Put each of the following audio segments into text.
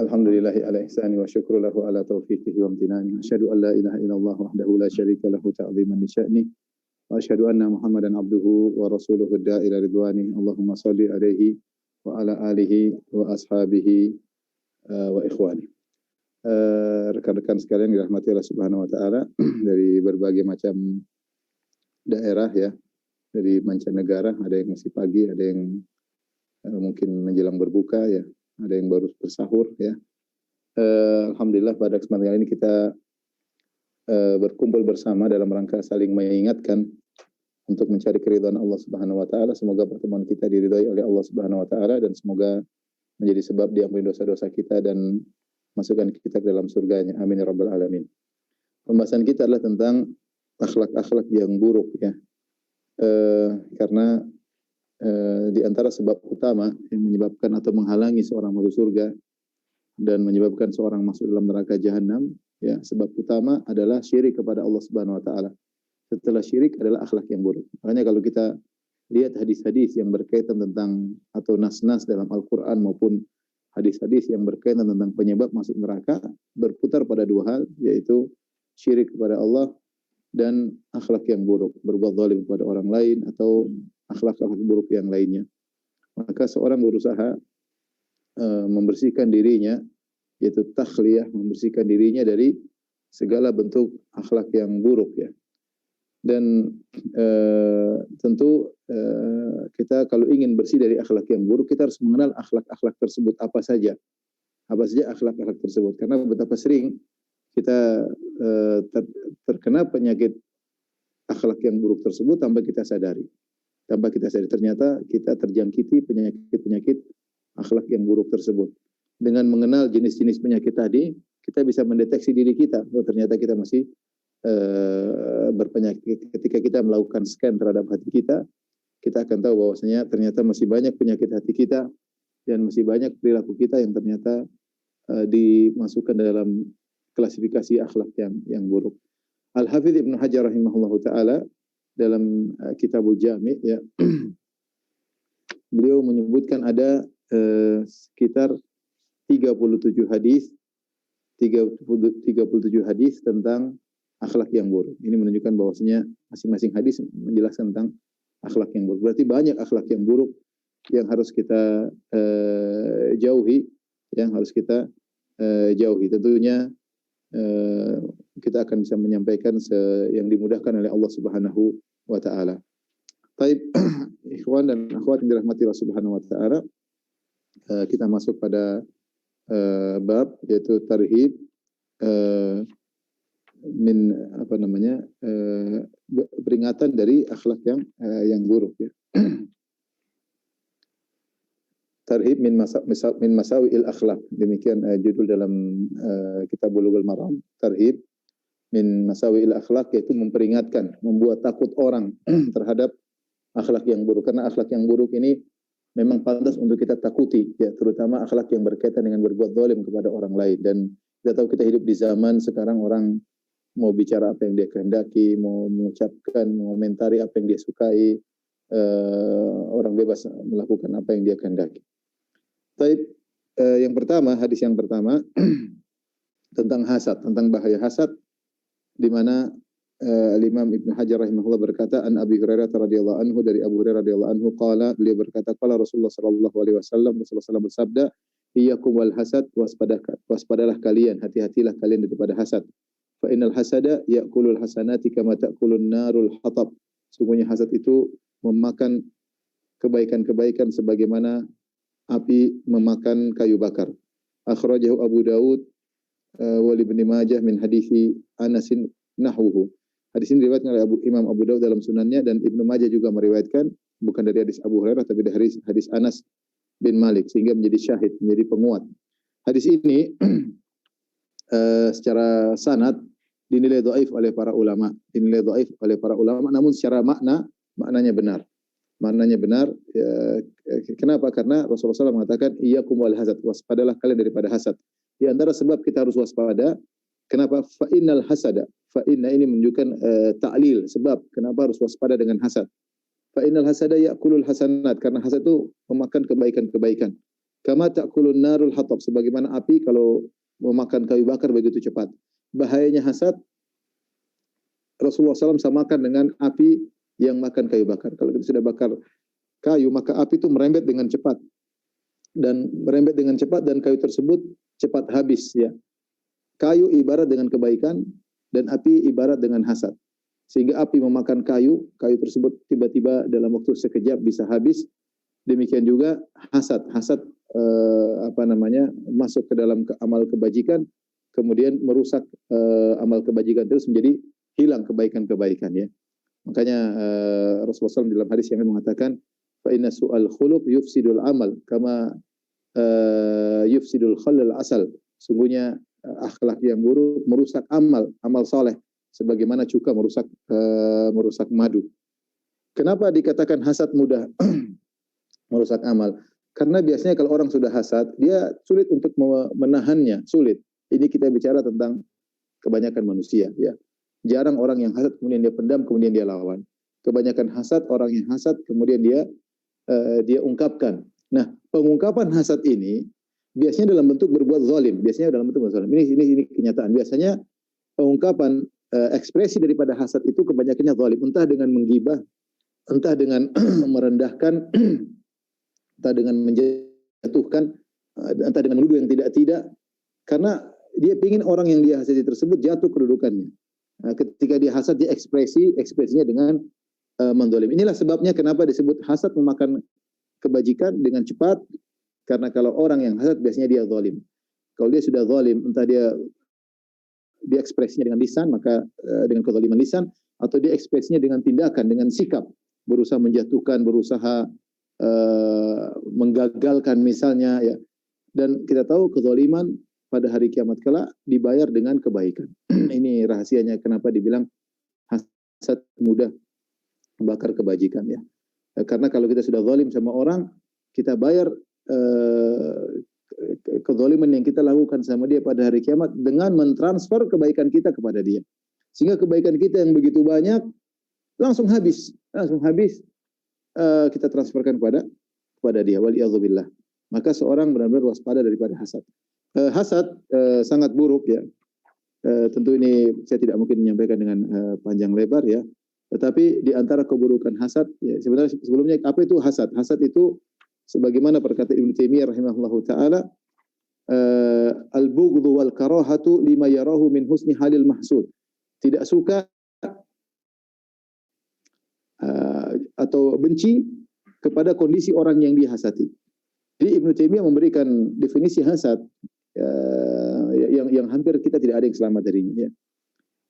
Alhamdulillahi ala ihsani wa syukru lahu ala taufiqihi wa amtinani. Asyhadu an la ilaha illallah wahdahu la syarika lahu ta'ziman li sya'ni. Wa asyhadu anna Muhammadan abduhu wa rasuluhu da'ila ridwani. Allahumma salli alaihi wa ala alihi wa ashabihi wa ikhwani. Rekan-rekan sekalian dirahmati Allah Subhanahu wa taala dari berbagai macam daerah ya, dari mancanegara, ada yang masih pagi, ada yang mungkin menjelang berbuka ya, ada yang baru bersahur ya. Alhamdulillah pada kesempatan kali ini kita berkumpul bersama dalam rangka saling mengingatkan untuk mencari keridhaan Allah Subhanahu wa taala. Semoga pertemuan kita diridhai oleh Allah Subhanahu wa taala dan semoga menjadi sebab diampuni dosa-dosa kita dan masukkan kita ke dalam surganya. Amin ya rabbal alamin. Pembahasan kita adalah tentang akhlak-akhlak yang buruk ya. Karena di antara sebab utama yang menyebabkan atau menghalangi seorang masuk surga dan menyebabkan seorang masuk dalam neraka jahanam ya, sebab utama adalah syirik kepada Allah Subhanahu wa taala. Setelah syirik adalah akhlak yang buruk. Makanya kalau kita lihat hadis-hadis yang berkaitan tentang atau nas-nas dalam Al-Qur'an maupun hadis-hadis yang berkaitan tentang penyebab masuk neraka berputar pada dua hal, yaitu syirik kepada Allah dan akhlak yang buruk, berbuat zalim kepada orang lain atau akhlak-akhlak buruk yang lainnya. Maka seorang berusaha membersihkan dirinya, yaitu takhliyah, membersihkan dirinya dari segala bentuk akhlak yang buruk ya. Dan tentu kita kalau ingin bersih dari akhlak yang buruk, kita harus mengenal akhlak-akhlak tersebut apa saja akhlak-akhlak tersebut. Karena betapa sering kita terkena penyakit akhlak yang buruk tersebut tanpa kita sadari. Ternyata kita terjangkiti penyakit akhlak yang buruk tersebut. Dengan mengenal jenis-jenis penyakit tadi, kita bisa mendeteksi diri kita. Oh, ternyata kita masih berpenyakit. Ketika kita melakukan scan terhadap hati kita, kita akan tahu bahwasanya ternyata masih banyak penyakit hati kita dan masih banyak perilaku kita yang ternyata dimasukkan dalam klasifikasi akhlak yang buruk. Al-Hafidz Ibnu Hajar rahimahullahu taala dalam Kitabul Jami' ya, beliau menyebutkan ada sekitar 37 hadis tentang akhlak yang buruk. Ini menunjukkan bahwasanya masing-masing hadis menjelaskan tentang akhlak yang buruk. Berarti banyak akhlak yang buruk yang harus kita jauhi, Tentunya kita akan bisa menyampaikan yang dimudahkan oleh Allah Subhanahu wa taala. Baik, ikhwan dan akhwat yang dirahmati Allah Subhanahu wa taala, kita masuk pada bab yaitu tarhib peringatan dari akhlak yang buruk ya. Tarhib min masawi'il akhlak. Demikian judul dalam kitab Bulughul Maram. Tarhib min masawi'il akhlak, yaitu memperingatkan, membuat takut orang terhadap akhlak yang buruk. Karena akhlak yang buruk ini memang pantas untuk kita takuti ya, terutama akhlak yang berkaitan dengan berbuat zalim kepada orang lain. Dan kita tahu kita hidup di zaman sekarang orang mau bicara apa yang dia kehendaki, mau mengucapkan, mengomentari apa yang dia sukai, orang bebas melakukan apa yang dia kehendaki. Baik, hadis yang pertama tentang hasad, tentang bahaya hasad, di mana Imam Ibnu Hajar rahimahullah berkata, an Abi Hurairah radhiyallahu anhu, dari Abu Hurairah radhiyallahu anhu qala, beliau berkata, qala Rasulullah sallallahu alaihi wasallam, Rasulullah SAW bersabda, iyyakum wal hasad, waspadalah kalian, hati-hatilah kalian daripada hasad. Fa innal hasada ya'kulul hasanati kama ta'kulun narul hatab. Sungguhnya hasad itu memakan kebaikan-kebaikan sebagaimana api memakan kayu bakar. Akhrajahu Abu Daud wa Ibnu Majah min hadisi Anasin nahwuhu. Hadis ini diriwayatkan oleh Imam Abu Daud dalam sunannya, dan Ibnu Majah juga meriwayatkan, bukan dari hadis Abu Hurairah tapi dari hadis Anas bin Malik, sehingga menjadi syahid, menjadi penguat. Hadis ini secara sanad dinilai dhaif oleh para ulama, namun secara maknanya benar. Ya, kenapa? Karena Rasulullah SAW mengatakan iyyakum wal hasad, waspadalah kalian daripada hasad. Di antara sebab kita harus waspada, kenapa? Fa innal hasada, fa inna ini menunjukkan ta'lil, sebab kenapa harus waspada dengan hasad. Fa innal hasada ya'kulul hasanat, karena hasad itu memakan kebaikan-kebaikan. Kama ta'kulun narul hatab, sebagaimana api kalau memakan kayu bakar begitu cepat. Bahayanya hasad Rasulullah SAW samakan dengan api yang makan kayu bakar. Kalau kita sudah bakar kayu, maka api itu merembet dengan cepat dan kayu tersebut cepat habis, ya. Kayu ibarat dengan kebaikan dan api ibarat dengan hasad. Sehingga api memakan kayu tersebut tiba-tiba dalam waktu sekejap bisa habis. Demikian juga hasad masuk ke dalam amal kebajikan, kemudian merusak amal kebajikan terus menjadi hilang kebaikan-kebaikan, ya. Makanya Rasulullah SAW dalam hadis yang mengatakan, fa inna su'al khuluq yufsidul amal kama yufsidul khallal asal. Sungguhnya akhlak yang buruk merusak amal soleh sebagaimana cuka merusak madu. Kenapa dikatakan hasad mudah merusak amal? Karena biasanya kalau orang sudah hasad, dia sulit untuk menahannya, sulit. Ini kita bicara tentang kebanyakan manusia, ya. Jarang orang yang hasad kemudian dia pendam, kemudian dia lawan. Kebanyakan hasad, orang yang hasad kemudian dia ungkapkan. Nah, pengungkapan hasad ini biasanya dalam bentuk berbuat zalim. Ini kenyataan. Biasanya pengungkapan ekspresi daripada hasad itu kebanyakannya zalim. Entah dengan menggibah, entah dengan merendahkan, entah dengan menjatuhkan, entah dengan menuduh yang tidak-tidak. Karena dia ingin orang yang dia hasadi tersebut jatuh kedudukannya. Nah, ketika dia hasad, dia ekspresinya dengan mendolim. Inilah sebabnya kenapa disebut hasad memakan kebajikan dengan cepat, karena kalau orang yang hasad biasanya dia zalim. Kalau dia sudah zalim, entah dia ekspresinya dengan lisan, maka dengan kezaliman lisan, atau dia ekspresinya dengan tindakan, dengan sikap, berusaha menjatuhkan, berusaha menggagalkan misalnya, ya. Dan kita tahu kezaliman pada hari kiamat kelak dibayar dengan kebaikan. Ini rahasianya kenapa dibilang hasad mudah membakar kebajikan, ya. Karena kalau kita sudah zalim sama orang, kita bayar kezaliman yang kita lakukan sama dia pada hari kiamat dengan mentransfer kebaikan kita kepada dia. Sehingga kebaikan kita yang begitu banyak langsung habis kita transferkan kepada dia. Waliyadzubillah. Maka seorang benar-benar waspada daripada hasad. Hasad sangat buruk, ya. Tentu ini saya tidak mungkin menyampaikan dengan panjang lebar, ya. Tetapi di antara keburukan hasad, ya, sebenarnya sebelumnya apa itu hasad? Hasad itu sebagaimana perkataan Ibnu Taimiyah rahimahullahu taala, al-bughdhu wal karahatu lima yarahu min husni halil mahsud. Tidak suka atau benci kepada kondisi orang yang dihasati. Jadi Ibnu Taimiyah memberikan definisi hasad yang hampir kita tidak ada yang selamat darinya, ya.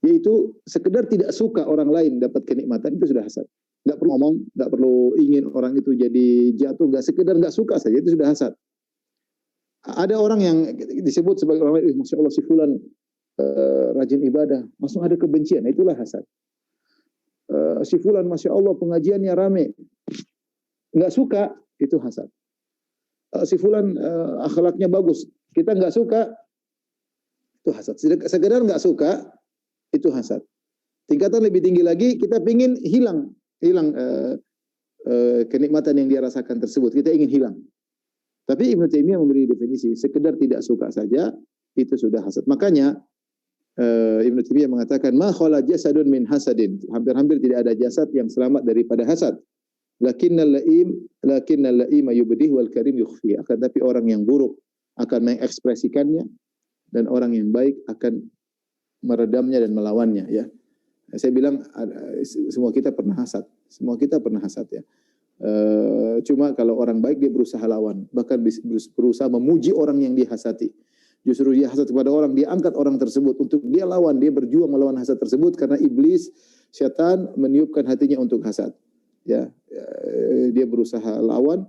Yaitu sekedar tidak suka orang lain dapat kenikmatan, itu sudah hasad. Nggak perlu ngomong, nggak perlu ingin orang itu jadi jatuh, sekedar nggak suka saja itu sudah hasad. Ada orang yang disebut sebagai orang lain, Masya Allah si fulan rajin ibadah, langsung ada kebencian, itulah hasad. Si fulan Masya Allah pengajiannya rame, nggak suka, itu hasad. Si fulan akhlaknya bagus, kita nggak suka, itu hasad. Sekedar nggak suka, itu hasad. Tingkatan lebih tinggi lagi, kita ingin hilang kenikmatan yang dia rasakan tersebut, kita ingin hilang. Tapi Ibnu Taimiyah memberi definisi, sekedar tidak suka saja itu sudah hasad. Makanya Ibnu Taimiyah mengatakan, ma khala jasadun min hasadin. Hampir-hampir tidak ada jasad yang selamat daripada hasad. Lakinnal la'im yubdih wal karim yukhfi. Akan tapi orang yang buruk akan mengekspresikannya dan orang yang baik akan meredamnya dan melawannya, ya. Saya bilang semua kita pernah hasad. Semua kita pernah hasad, ya. Cuma kalau orang baik dia berusaha lawan, bahkan berusaha memuji orang yang dihasati. Justru dia hasad kepada orang, dia angkat orang tersebut untuk dia lawan, dia berjuang melawan hasad tersebut karena iblis, syaitan meniupkan hatinya untuk hasad. Ya, dia berusaha lawan.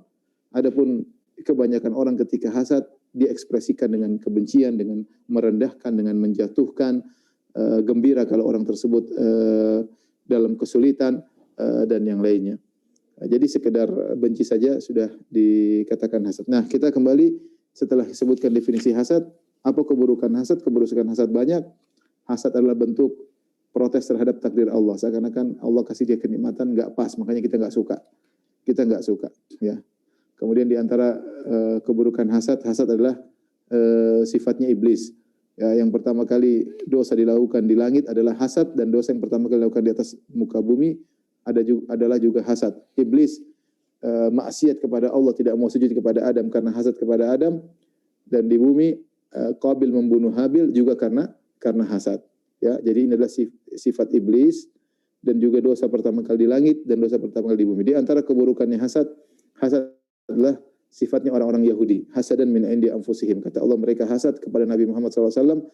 Adapun kebanyakan orang ketika hasad dia ekspresikan dengan kebencian, dengan merendahkan, dengan menjatuhkan, gembira kalau orang tersebut dalam kesulitan dan yang lainnya. Jadi sekedar benci saja sudah dikatakan hasad. Nah, kita kembali setelah disebutkan definisi hasad, apa keburukan hasad? Keburukan hasad banyak. Hasad adalah bentuk protes terhadap takdir Allah. Seakan-akan Allah kasih dia kenikmatan nggak pas, makanya kita nggak suka. Kita nggak suka, ya. Kemudian di antara keburukan hasad adalah sifatnya iblis. Ya, yang pertama kali dosa dilakukan di langit adalah hasad, dan dosa yang pertama kali dilakukan di atas muka bumi adalah juga hasad. Iblis maksiat kepada Allah, tidak mau sujud kepada Adam karena hasad kepada Adam, dan di bumi Qabil membunuh Habil juga karena hasad. Ya, jadi ini adalah sifat iblis, dan juga dosa pertama kali di langit dan dosa pertama kali di bumi. Di antara keburukannya hasad adalah sifatnya orang-orang Yahudi. Hasadan min indi anfusihim. Kata Allah, mereka hasad kepada Nabi Muhammad SAW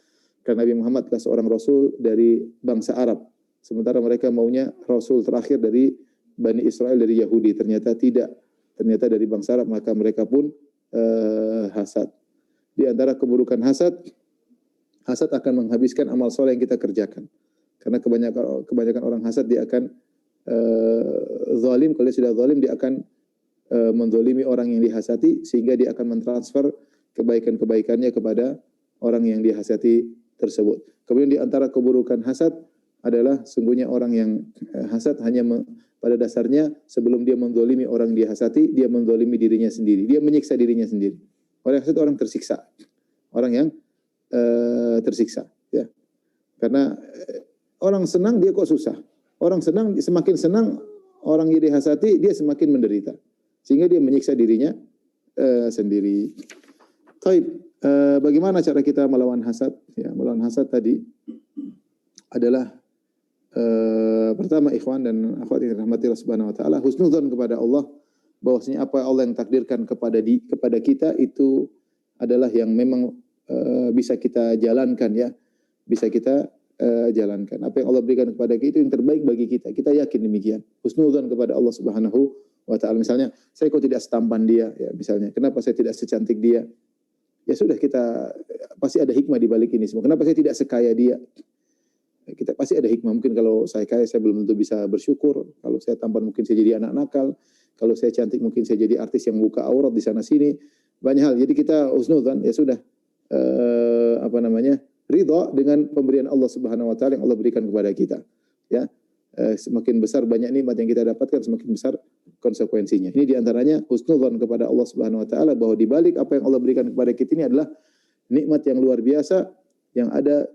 karena Nabi Muhammad adalah seorang rasul dari bangsa Arab. Sementara mereka maunya rasul terakhir dari Bani Israel, dari Yahudi. Ternyata tidak. Ternyata dari bangsa Arab, maka mereka pun hasad. Di antara keburukan hasad akan menghabiskan amal soleh yang kita kerjakan. Karena kebanyakan orang hasad, dia akan zalim. Kalau dia sudah zalim, dia akan menzalimi orang yang dihasati, sehingga dia akan mentransfer kebaikan-kebaikannya kepada orang yang dihasati tersebut. Kemudian di antara keburukan hasad adalah sungguhnya orang yang hasad hanya pada dasarnya sebelum dia menzalimi orang dihasati, dia menzalimi dirinya sendiri. Dia menyiksa dirinya sendiri. Orang hasad orang tersiksa. Orang yang tersiksa, ya. Karena orang senang dia kok susah. Orang senang, semakin senang orang yang dihasati, dia semakin menderita. Sehingga dia menyiksa dirinya sendiri. Taib, bagaimana cara kita melawan hasad? Ya, melawan hasad tadi adalah pertama, ikhwan dan akhwat yang dirahmati Allah Subhanahu wa taala, husnudzon kepada Allah, bahwasanya apa Allah yang takdirkan kepada kita itu adalah yang memang bisa kita jalankan, ya. Bisa kita jalankan. Apa yang Allah berikan kepada kita itu yang terbaik bagi kita. Kita yakin demikian. Husnudzon kepada Allah Subhanahu wa taala. Misalnya, saya kok tidak setampan dia, ya misalnya. Kenapa saya tidak secantik dia? Ya sudah, kita pasti ada hikmah di balik ini semua. Kenapa saya tidak sekaya dia? Kita pasti ada hikmah. Mungkin kalau saya kaya, saya belum tentu bisa bersyukur. Kalau saya tampan, mungkin saya jadi anak nakal. Kalau saya cantik, mungkin saya jadi artis yang buka aurat di sana sini. Banyak hal. Jadi kita husnudzon, ya sudah. Ridha dengan pemberian Allah Subhanahu wa taala yang Allah berikan kepada kita, ya. Semakin besar banyak nikmat yang kita dapatkan, semakin besar konsekuensinya. Ini diantaranya husnudzon kepada Allah Subhanahu wa taala, bahwa di balik apa yang Allah berikan kepada kita ini adalah nikmat yang luar biasa, yang ada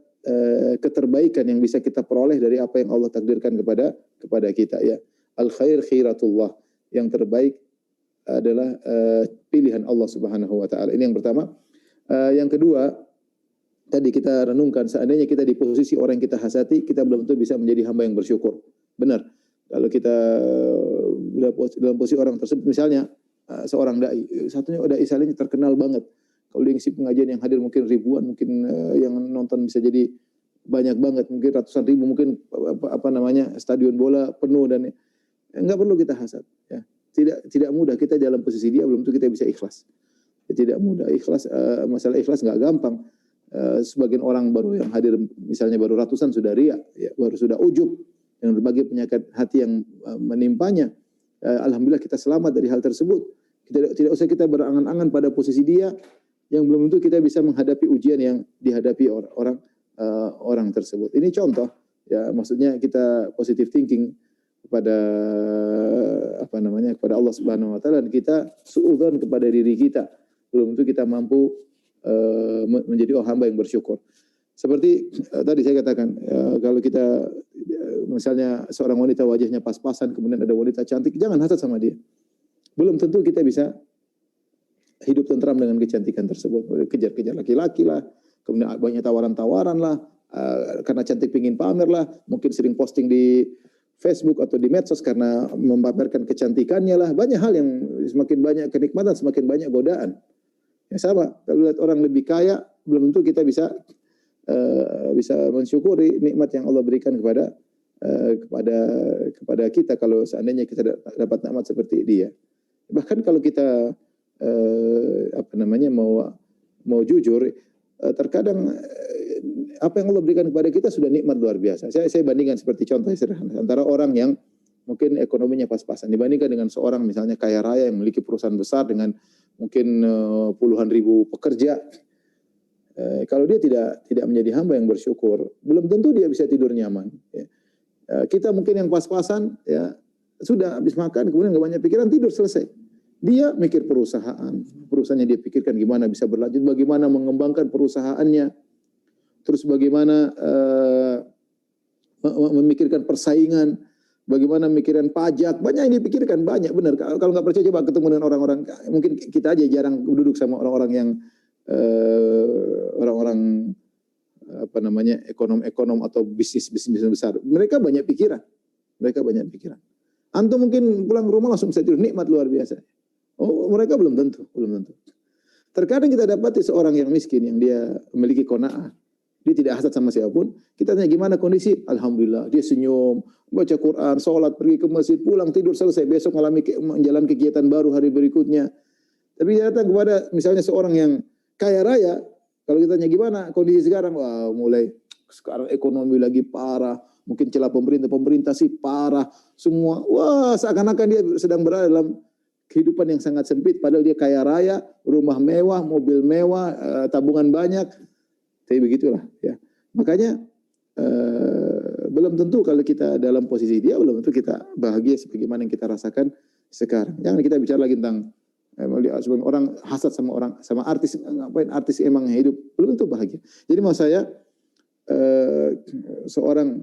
keterbaikan yang bisa kita peroleh dari apa yang Allah takdirkan kepada kita, ya. Al khair khiratullah, yang terbaik adalah pilihan Allah Subhanahu wa taala. Ini yang pertama. Yang kedua, tadi kita renungkan, seandainya kita di posisi orang yang kita hasati, kita belum tentu bisa menjadi hamba yang bersyukur. Benar. Kalau kita dalam posisi orang tersebut, misalnya seorang dai, satunya dai salehnya terkenal banget. Kalau dia ngisi pengajian yang hadir mungkin ribuan, mungkin yang nonton bisa jadi banyak banget, mungkin ratusan ribu, mungkin stadion bola penuh, dan enggak perlu kita hasad, ya. Tidak mudah kita dalam posisi dia, belum tentu kita bisa ikhlas. Tidak mudah ikhlas, masalah ikhlas nggak gampang. Sebagian orang baru yang hadir misalnya baru ratusan sudah riya, ya, baru sudah ujub dengan berbagai penyakit hati yang menimpanya. Alhamdulillah kita selamat dari hal tersebut. Tidak usah kita berangan-angan pada posisi dia, yang belum tentu kita bisa menghadapi ujian yang dihadapi orang tersebut. Ini contoh, ya, maksudnya kita positive thinking kepada kepada Allah Subhanahu wa taala, dan kita suudzon kepada diri kita. Belum tentu kita mampu menjadi hamba yang bersyukur. Seperti tadi saya katakan, kalau kita misalnya seorang wanita wajahnya pas-pasan, kemudian ada wanita cantik, jangan hasad sama dia. Belum tentu kita bisa hidup tentram dengan kecantikan tersebut. Kejar-kejar laki-laki lah, kemudian banyak tawaran-tawaran lah, karena cantik pingin pamer lah, mungkin sering posting di Facebook atau di medsos karena memamerkan kecantikannya lah. Banyak hal yang semakin banyak kenikmatan, semakin banyak godaan. Ya sama, kalau lihat orang lebih kaya, belum tentu kita bisa mensyukuri nikmat yang Allah berikan kepada kita kalau seandainya kita dapat nikmat seperti dia. Bahkan kalau kita mau jujur, terkadang apa yang Allah berikan kepada kita sudah nikmat luar biasa. Saya bandingkan seperti contoh sederhana antara orang yang mungkin ekonominya pas-pasan dibandingkan dengan seorang misalnya kaya raya yang memiliki perusahaan besar dengan mungkin puluhan ribu pekerja. Kalau dia tidak menjadi hamba yang bersyukur, belum tentu dia bisa tidur nyaman. Ya. Kita mungkin yang pas-pasan, ya sudah habis makan, kemudian nggak banyak pikiran, tidur selesai. Dia mikir perusahaannya dia pikirkan gimana bisa berlanjut, bagaimana mengembangkan perusahaannya, terus bagaimana memikirkan persaingan, bagaimana memikirkan pajak, banyak yang dipikirkan, banyak benar. Kalau nggak percaya coba ketemu dengan orang-orang, mungkin kita aja jarang duduk sama orang-orang yang orang-orang apa namanya ekonom atau bisnis besar. Mereka banyak pikiran. Antum mungkin pulang ke rumah langsung bisa tidur, nikmat luar biasa. Oh, mereka belum tentu. Terkadang kita dapati seorang yang miskin yang dia memiliki qanaah, dia tidak hasad sama siapapun. Kita tanya gimana kondisi? Alhamdulillah, dia senyum, baca Quran, sholat, pergi ke masjid, pulang tidur selesai, besok menjalani kegiatan baru hari berikutnya. Tapi dia datang kepada misalnya seorang yang kaya raya, kalau kita tanya gimana kondisi sekarang, wah mulai sekarang ekonomi lagi parah, mungkin celah pemerintah sih parah, semua, wah seakan-akan dia sedang berada dalam kehidupan yang sangat sempit, padahal dia kaya raya, rumah mewah, mobil mewah, tabungan banyak. Tapi begitulah ya. Makanya belum tentu kalau kita dalam posisi dia, belum tentu kita bahagia sebagaimana yang kita rasakan sekarang. Jangan kita bicara lagi tentang orang hasad sama artis, ngapain artis emang hidup, belum tentu bahagia. Jadi maksud saya seorang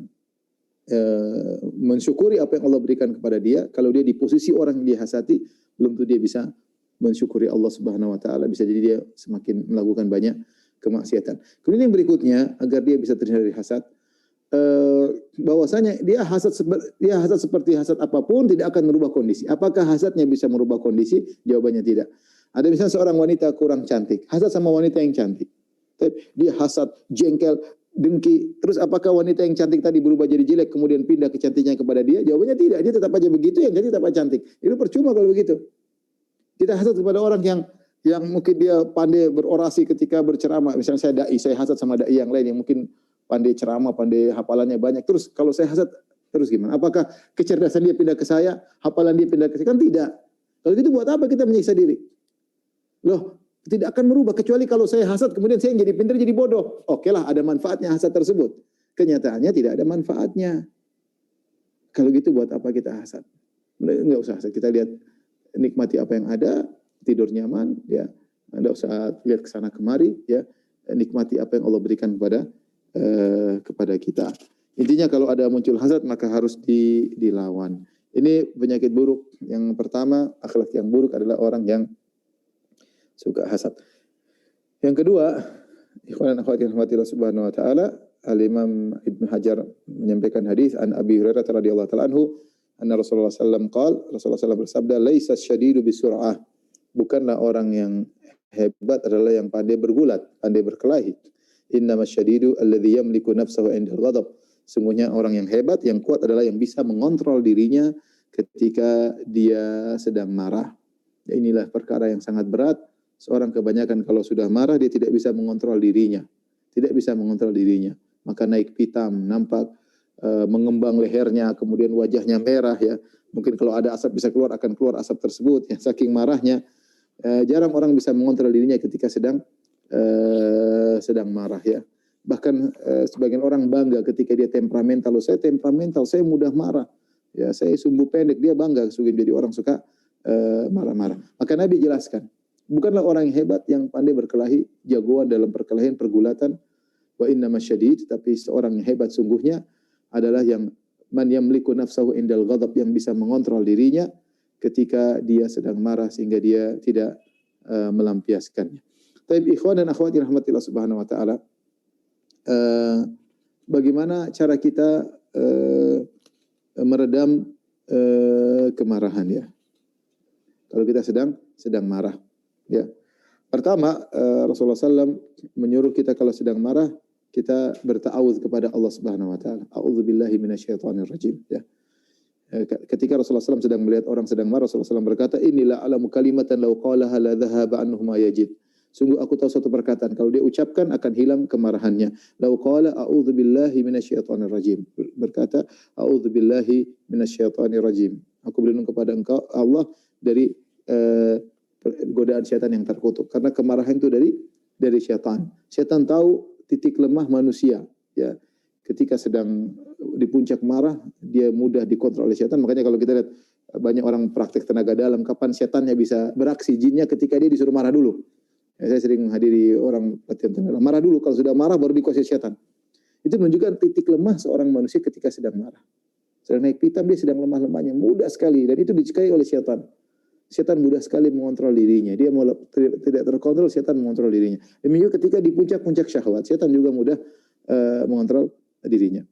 mensyukuri apa yang Allah berikan kepada dia. Kalau dia di posisi orang yang dia hasati, belum tentu dia bisa mensyukuri Allah Subhanahu wa taala, bisa jadi dia semakin melakukan banyak kemaksiatan. Kemudian yang berikutnya, agar dia bisa terhindar dari hasad, bahwasanya dia hasad seperti hasad apapun tidak akan merubah kondisi. Apakah hasadnya bisa merubah kondisi? Jawabannya tidak. Ada misalnya seorang wanita kurang cantik, hasad sama wanita yang cantik. Dia hasad, jengkel, dengki. Terus apakah wanita yang cantik tadi berubah jadi jelek kemudian pindah kecantiknya kepada dia? Jawabannya tidak. Dia tetap aja begitu, yang jadi tetap aja cantik. Itu percuma kalau begitu. Kita hasad kepada orang yang mungkin dia pandai berorasi ketika berceramah. Misalnya saya dai, saya hasad sama dai yang lain yang mungkin pandai ceramah, pandai hafalannya banyak. Terus kalau saya hasad, terus gimana? Apakah kecerdasan dia pindah ke saya, hafalan dia pindah ke saya? Kan tidak. Kalau gitu buat apa kita menyiksa diri? Loh, tidak akan merubah kecuali kalau saya hasad kemudian saya jadi pintar jadi bodoh. Oke lah, ada manfaatnya hasad tersebut. Kenyataannya tidak ada manfaatnya. Kalau gitu buat apa kita hasad? Enggak usah hasad. Kita lihat, nikmati apa yang ada, tidur nyaman, ya. Enggak usah lihat ke sana kemari, ya. Nikmati apa yang Allah berikan kepada kita. Intinya kalau ada muncul hasad maka harus dilawan. Ini penyakit buruk. Yang pertama, akhlak yang buruk adalah orang yang suka hasad. Yang kedua, ikhwan dan akhwat yang dirahmati Subhanahu wa taala, Al-Imam Ibnu Hajar menyampaikan hadis an Abi Hurairah radhiyallahu taala anhu, anna Rasulullah sallallahu alaihi wasallam Rasulullah sallallahu bersabda, "Laisa syadidu bisur'ah." Bukanlah orang yang hebat adalah yang pandai bergulat, pandai berkelahi. Innamas syadidu alladzi yamliku nafsahu 'indal ghadab. Sungguhnya orang yang hebat, yang kuat adalah yang bisa mengontrol dirinya ketika dia sedang marah. Inilah perkara yang sangat berat. Seorang kebanyakan kalau sudah marah dia tidak bisa mengontrol dirinya. Tidak bisa mengontrol dirinya. Maka naik pitam, nampak mengembang lehernya, kemudian wajahnya merah ya. Mungkin kalau ada asap bisa keluar, akan keluar asap tersebut ya, saking marahnya. Jarang orang bisa mengontrol dirinya ketika sedang marah ya. Bahkan sebagian orang bangga ketika dia temperamental. Saya temperamental, saya mudah marah. Ya, saya sumbu pendek, dia bangga jadi orang suka marah-marah. Maka Nabi jelaskan, bukanlah orang yang hebat yang pandai berkelahi, jagoan dalam perkelahian, pergulatan. Wa innamas syadid, tapi seorang yang hebat sungguhnya adalah yang man yamliku nafsahu indal ghadab, yang bisa mengontrol dirinya ketika dia sedang marah sehingga dia tidak melampiaskannya. Taib ikhwan dan akhwat rahmatillah subhanahu wa ta'ala, bagaimana cara kita meredam kemarahan ya, kalau kita sedang marah ya. Pertama, Rasulullah SAW menyuruh kita kalau sedang marah kita berta'awudz kepada Allah Subhanahu wa taala. A'udzubillahi minasyaitonir rajim ya. Ketika Rasulullah SAW sedang melihat orang sedang marah, Rasulullah SAW berkata, "Inilah alamu kalimatan law qalaha la dhahaba anhu ma yajid." Sungguh aku tahu suatu perkataan kalau dia ucapkan akan hilang kemarahannya. Law qala a'udzubillahi minasyaitonir rajim. Berkata, "A'udzubillahi minasyaitonir rajim." Aku berlindung kepada Engkau Allah dari godaan syaitan yang terkutuk. Karena kemarahan itu dari syaitan. Syaitan tahu titik lemah manusia ya. Ketika sedang di puncak marah, dia mudah dikontrol oleh syaitan. Makanya kalau kita lihat banyak orang praktek tenaga dalam, kapan setannya bisa beraksi, jinnya ketika dia disuruh marah dulu. Saya sering menghadiri orang latihan tenaga dalam, marah dulu, kalau sudah marah baru dikuasai setan. Itu menunjukkan titik lemah seorang manusia ketika sedang marah. Sedang naik pitam, dia sedang lemah-lemahnya, mudah sekali, dan itu disukai oleh setan. Setan mudah sekali mengontrol dirinya. Dia tidak terkontrol, setan mengontrol dirinya. Demikian juga ketika di puncak-puncak syahwat, setan juga mudah mengontrol dirinya.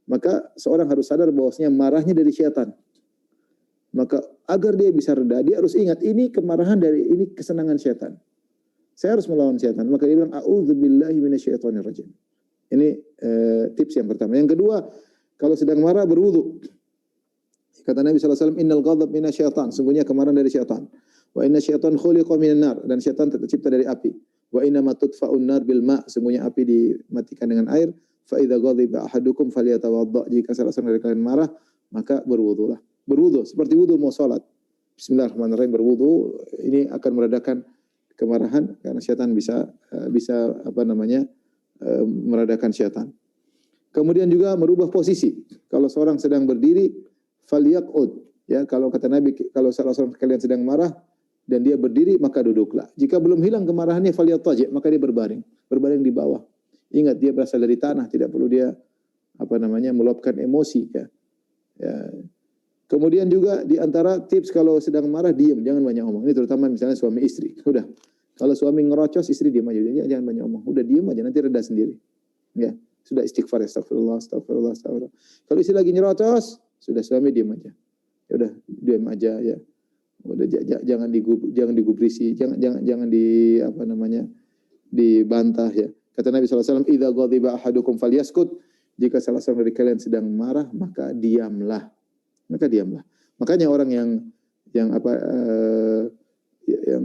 Maka seorang harus sadar bahwasanya marahnya dari setan. Maka agar dia bisa reda, dia harus ingat ini kemarahan dari ini kesenangan setan. Saya harus melawan setan. Maka dia bilang a'udzubillahi minasyaitonirrajim. Ini tips yang pertama. Yang kedua, kalau sedang marah berwudu. Kata Nabi SAW, innal ghadab minasyaitan. Sungguhnya kemarahan dari syaitan. Wa inna syaitan khuliqa minan nar. Dan syaitan tercipta dari api. Wa inna ma tudfa'un nar bil ma'. Sungguhnya api dimatikan dengan air. Fa idza ghadiba ahadukum falyatawadda. Jika salah seorang dari kalian marah, maka berwudulah. Berwudu seperti wudu mau salat. Bismillahirrahmanirrahim, berwudu. Ini akan meredakan kemarahan karena syaitan bisa meredakan syaitan. Kemudian juga merubah posisi. Kalau seorang sedang berdiri, falyaqud. Ya, kalau kata Nabi, kalau salah seorang kalian sedang marah dan dia berdiri, maka duduklah. Jika belum hilang kemarahannya, falyattaji', maka dia berbaring. Berbaring di bawah. Ingat, dia berasal dari tanah, tidak perlu dia meluapkan emosi, ya. Kemudian juga di antara tips kalau sedang marah, diam, jangan banyak omong. Ini terutama misalnya suami istri. Udah, kalau suami ngerocos, istri diam aja, jangan banyak omong. Udah diam aja, nanti reda sendiri. Ya, sudah istighfar, astagfirullah. Kalau istri lagi nyerocos, sudah suami diam aja. Ya udah, diam aja ya. Udah jangan digubrisi, jangan dibantah ya. Kata Nabi SAW, idza ghadiba ahadukum falyaskut. Jika salah seorang dari kalian sedang marah, maka diamlah. Makanya orang yang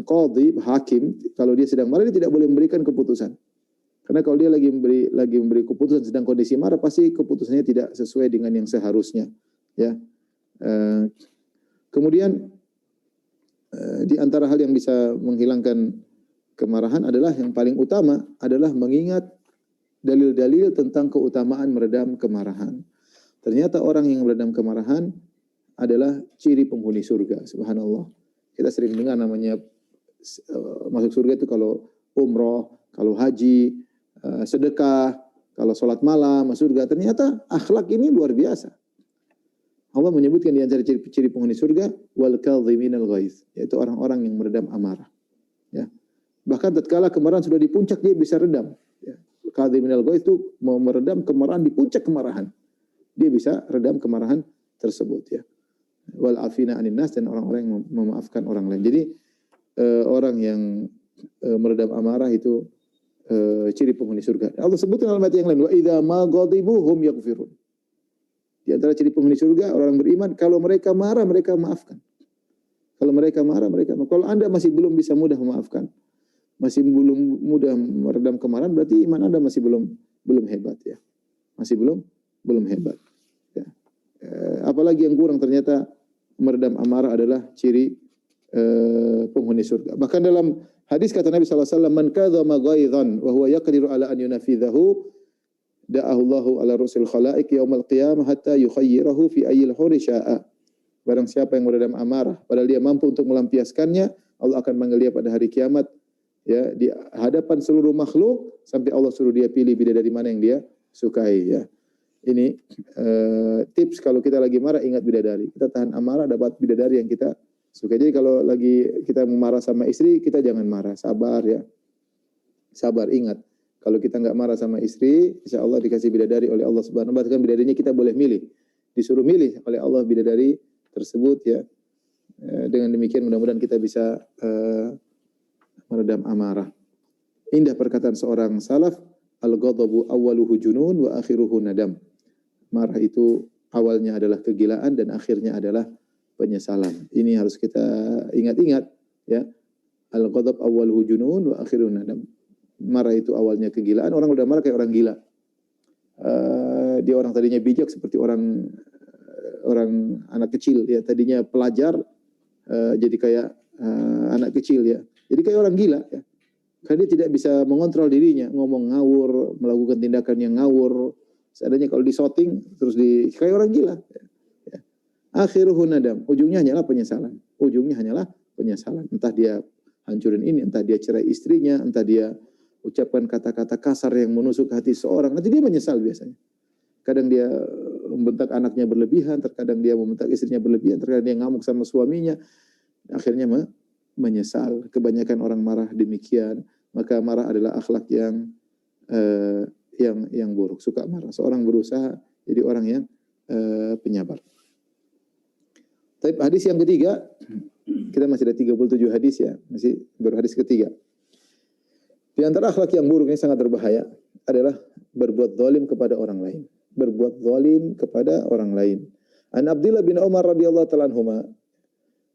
qadhi, hakim, kalau dia sedang marah dia tidak boleh memberikan keputusan. Karena kalau dia lagi memberi keputusan sedang kondisi marah, pasti keputusannya tidak sesuai dengan yang seharusnya. Ya. Kemudian di antara hal yang bisa menghilangkan kemarahan adalah yang paling utama adalah mengingat dalil-dalil tentang keutamaan meredam kemarahan. Ternyata orang yang meredam kemarahan adalah ciri penghuni surga. Subhanallah. Kita sering dengar namanya masuk surga itu kalau umroh, kalau haji, sedekah, kalau sholat malam, masuk surga. Ternyata akhlak ini luar biasa. Allah menyebutkan di antara ciri penghuni surga, wal kadhiminal ghaiz, yaitu orang-orang yang meredam amarah. Ya. Bahkan tatkala kemarahan sudah di puncak, dia bisa redam. Ya. Kadhiminal ghaiz itu mau meredam kemarahan di puncak kemarahan. Dia bisa redam kemarahan tersebut, ya. Wal afina anin nas, dan orang-orang yang memaafkan orang lain. Jadi orang yang meredam amarah itu ciri penghuni surga. Allah sebutkan dalam ayat yang lain, wa idza ma ghadibu hum yaghfirun. Di antara ciri penghuni surga orang beriman, kalau mereka marah mereka maafkan. Kalau mereka marah mereka maafkan. Kalau Anda masih belum bisa mudah memaafkan, masih belum mudah meredam kemarahan, berarti iman Anda masih belum hebat, ya. Masih belum hebat. Ya. Apalagi yang kurang, ternyata meredam amarah adalah ciri penghuni surga. Bahkan dalam hadis kata Nabi SAW, man kadzama ghaidhan wa huwa yaqdiru ala an yunafidhahu da'ahu Allahu ala rusul khalaik yaumal qiyamah hatta yukhayyirahu fi ayyil huri sya'a. Barang siapa yang meredam amarah padahal dia mampu untuk melampiaskannya, Allah akan manggil dia pada hari kiamat, ya, di hadapan seluruh makhluk sampai Allah suruh dia pilih bidadari mana yang dia sukai, ya. Ini tips kalau kita lagi marah, ingat bidadari. Kita tahan amarah, dapat bidadari yang kita suka. Jadi kalau lagi kita marah sama istri, kita jangan marah, sabar, ya. Sabar, ingat. Kalau kita nggak marah sama istri, insya Allah dikasih bidadari oleh Allah Subhanahu wa Ta'ala. Bahkan bidadarinya kita boleh milih, disuruh milih oleh Allah bidadari tersebut, ya. Dengan demikian mudah-mudahan kita bisa meredam amarah. Indah perkataan seorang salaf, al-ghadabu awwaluhu junun wa akhiruhu nadam. Marah itu awalnya adalah kegilaan dan akhirnya adalah penyesalan. Ini harus kita ingat-ingat, ya. Al-ghadab awwaluhu junun wa akhiruhu nadam. Marah itu awalnya kegilaan. Orang udah marah kayak orang gila. Dia orang tadinya bijak seperti orang anak kecil, ya. Tadinya pelajar jadi kayak anak kecil, ya. Jadi kayak orang gila, ya. Karena dia tidak bisa mengontrol dirinya, ngomong ngawur, melakukan tindakan yang ngawur. Seadanya kalau disoting terus kayak orang gila, ya. akhiruhu nadam. Ujungnya hanyalah penyesalan. Ujungnya hanyalah penyesalan. Entah dia hancurin ini, entah dia cerai istrinya, entah dia ucapkan kata-kata kasar yang menusuk hati seorang. Nanti dia menyesal biasanya. Kadang dia membentak anaknya berlebihan, terkadang dia membentak istrinya berlebihan, terkadang dia ngamuk sama suaminya. Akhirnya menyesal. Kebanyakan orang marah demikian. Maka marah adalah akhlak yang buruk, suka marah. Seorang berusaha jadi orang yang penyabar. Tapi hadis yang ketiga, kita masih ada 37 hadis ya, masih baru hadis ketiga. Di antara akhlak yang buruk ini sangat berbahaya adalah berbuat zalim kepada orang lain. Berbuat zalim kepada orang lain. An Abdullah bin Umar radhiyallahu ta'ala anhuma,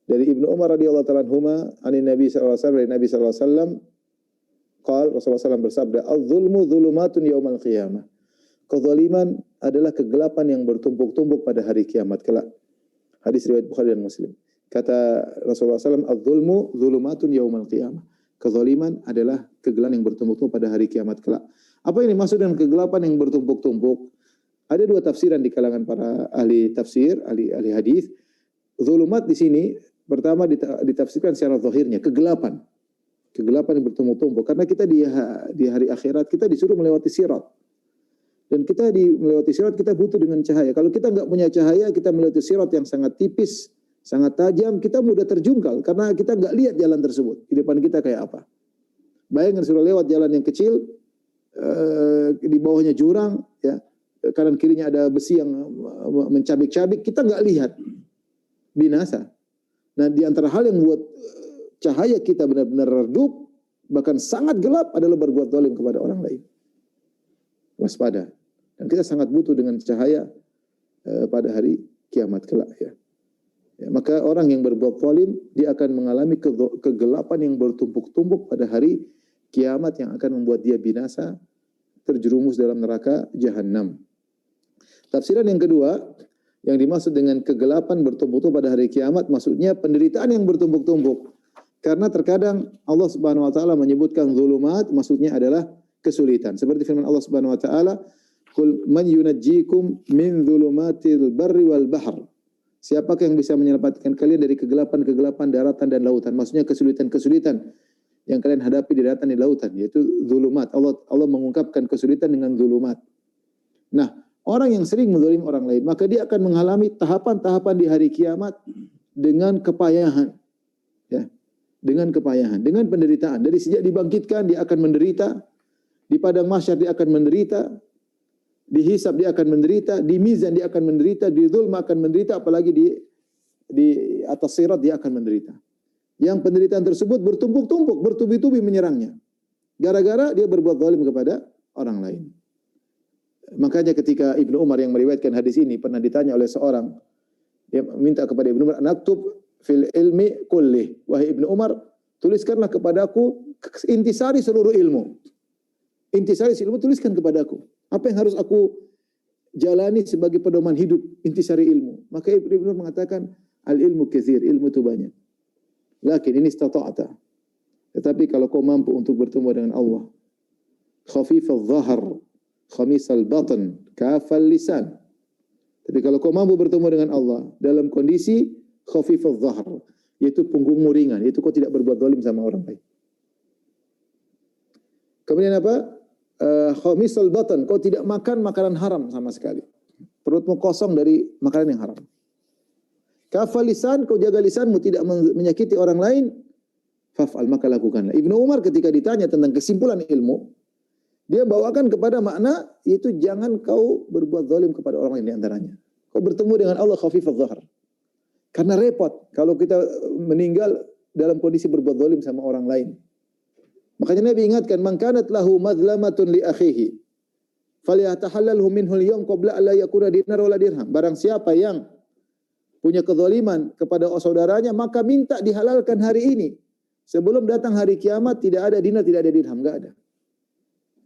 dari Ibnu Umar radhiyallahu ta'ala anhuma, ani Nabi sallallahu alaihi wasallam, dari Nabi sallallahu alaihi wasallam, Rasulullah SAW bersabda, "Az-zulmu dzulumatun yaumal qiyamah." Kezaliman adalah kegelapan yang bertumpuk-tumpuk pada hari kiamat kelak. Hadis riwayat Bukhari dan Muslim. Kata Rasulullah SAW, "Az-zulmu dzulumatun yaumal qiyamah." Kezaliman adalah kegelapan yang bertumpuk-tumpuk pada hari kiamat kelak. Apa yang dimaksud dengan kegelapan yang bertumpuk-tumpuk? Ada dua tafsiran di kalangan para ahli tafsir, ahli hadis. Zulumat di sini pertama ditafsirkan secara zahirnya, kegelapan. Kegelapan yang bertumpuk-tumpuk. Karena kita di hari akhirat kita disuruh melewati sirat. Dan kita melewati sirat kita butuh dengan cahaya. Kalau kita nggak punya cahaya, kita melewati sirat yang sangat tipis, sangat tajam, kita mudah terjungkal karena kita nggak lihat jalan tersebut. Di depan kita kayak apa? Bayangkan sudah lewat jalan yang kecil, di bawahnya jurang, ya. Kanan kirinya ada besi yang mencabik-cabik, kita nggak lihat, binasa. Nah, di antara hal yang buat cahaya kita benar-benar redup, bahkan sangat gelap adalah berbuat zalim kepada orang lain. Waspada. Dan kita sangat butuh dengan cahaya pada hari kiamat kelak. Ya, maka orang yang berbuat zalim, dia akan mengalami kegelapan yang bertumpuk-tumpuk pada hari kiamat yang akan membuat dia binasa, terjerumus dalam neraka jahanam. Tafsiran yang kedua, yang dimaksud dengan kegelapan bertumpuk-tumpuk pada hari kiamat, maksudnya penderitaan yang bertumpuk-tumpuk. Karena terkadang Allah Subhanahu wa taala menyebutkan zulumat, maksudnya adalah kesulitan. Seperti firman Allah Subhanahu wa taala, "Qul man yunajjikum min dzulumatil barri wal bahr." Siapakah yang bisa menyelamatkan kalian dari kegelapan-kegelapan daratan dan lautan? Maksudnya kesulitan-kesulitan yang kalian hadapi di daratan dan lautan, yaitu zulumat. Allah mengungkapkan kesulitan dengan zulumat. Nah, orang yang sering menzalimi orang lain, maka dia akan mengalami tahapan-tahapan di hari kiamat dengan kepayahan. Ya. Dengan kepayahan, dengan penderitaan. Dari sejak dibangkitkan dia akan menderita, di padang mahsyar dia akan menderita, di hisab dia akan menderita, di mizan dia akan menderita, di zulm akan menderita, apalagi di atas sirat dia akan menderita. Yang penderitaan tersebut bertumpuk-tumpuk, bertubi-tubi menyerangnya. Gara-gara dia berbuat zalim kepada orang lain. Makanya ketika Ibnu Umar yang meriwayatkan hadis ini pernah ditanya oleh seorang, dia minta kepada Ibnu Umar, "Naktub fil ilmi kulli." Wahai Ibnu Umar, tuliskanlah kepadaku intisari seluruh ilmu. Intisari ilmu tuliskan kepadaku. Apa yang harus aku jalani sebagai pedoman hidup intisari ilmu? Maka Ibnu Umar mengatakan, "Al-ilmu katsir, ilmu itu banyak. Lakin ini istata'ta." Tetapi kalau kau mampu untuk bertemu dengan Allah, khafifal zahar, khamisal batan, kafal lisan. Tapi kalau kau mampu bertemu dengan Allah dalam kondisi khafifal zahar, yaitu punggungmu ringan, yaitu kau tidak berbuat zalim sama orang lain. Kemudian apa? Khamisal batan, kau tidak makan makanan haram sama sekali. Perutmu kosong dari makanan yang haram. Kafal lisan, kau jaga lisanmu tidak menyakiti orang lain. Faf'al, maka lakukanlah. Ibnu Umar ketika ditanya tentang kesimpulan ilmu, dia bawakan kepada makna, yaitu jangan kau berbuat zalim kepada orang lain di antaranya. Kau bertemu dengan Allah khafifaz zahar. Karena repot kalau kita meninggal dalam kondisi berbuat zalim sama orang lain. Makanya Nabi ingatkan, "Man kanat lahu madlamatun li akhihi falyatahallalhu minhu al-yawm qabla an la yakuna dinar wala dirham." Barang siapa yang punya kezaliman kepada saudaranya, maka minta dihalalkan hari ini. Sebelum datang hari kiamat tidak ada dinar, tidak ada dirham, enggak ada.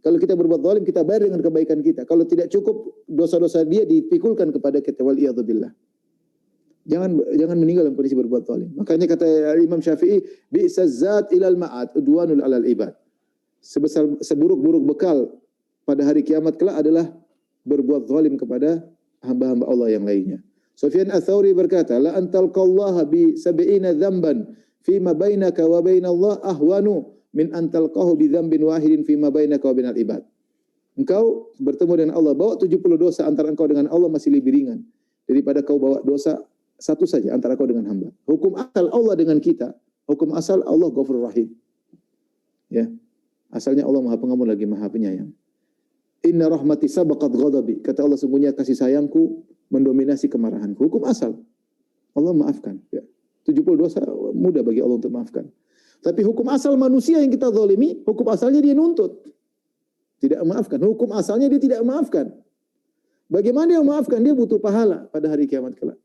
Kalau kita berbuat zalim, kita bayar dengan kebaikan kita. Kalau tidak cukup, dosa-dosa dia dipikulkan kepada kita. Wal iyadzu billah. Jangan meninggal dalam kondisi berbuat zalim. Makanya kata Imam Syafi'i, bi'saz zat ilal ma'ad udwanul alal ibad. Seburuk-buruk bekal pada hari kiamat kelak adalah berbuat zalim kepada hamba-hamba Allah yang lainnya. Sufyan Ats-Tsauri berkata, la antalqallaha bi sab'ina dzamban fima bainaka wa bainallah ahwanu min antalqahu bi dzambin wahidin fima bainaka wa bainal ibad. Engkau bertemu dengan Allah, bawa 70 dosa antara engkau dengan Allah masih lebih ringan daripada kau bawa dosa satu saja antara kau dengan hamba. Hukum asal Allah dengan kita, hukum asal Allah Ghafurur Rahim. Ya. Asalnya Allah Maha Pengampun lagi Maha Penyayang. Inna rahmati sabaqat ghadabi. Kata Allah, sungguhnya kasih sayangku mendominasi kemarahanku. Hukum asal Allah maafkan. Ya. 70 dosa mudah bagi Allah untuk maafkan. Tapi hukum asal manusia yang kita zalimi, hukum asalnya dia nuntut. Tidak memaafkan. Hukum asalnya dia tidak memaafkan. Bagaimana dia memaafkan? Dia butuh pahala pada hari kiamat kelak.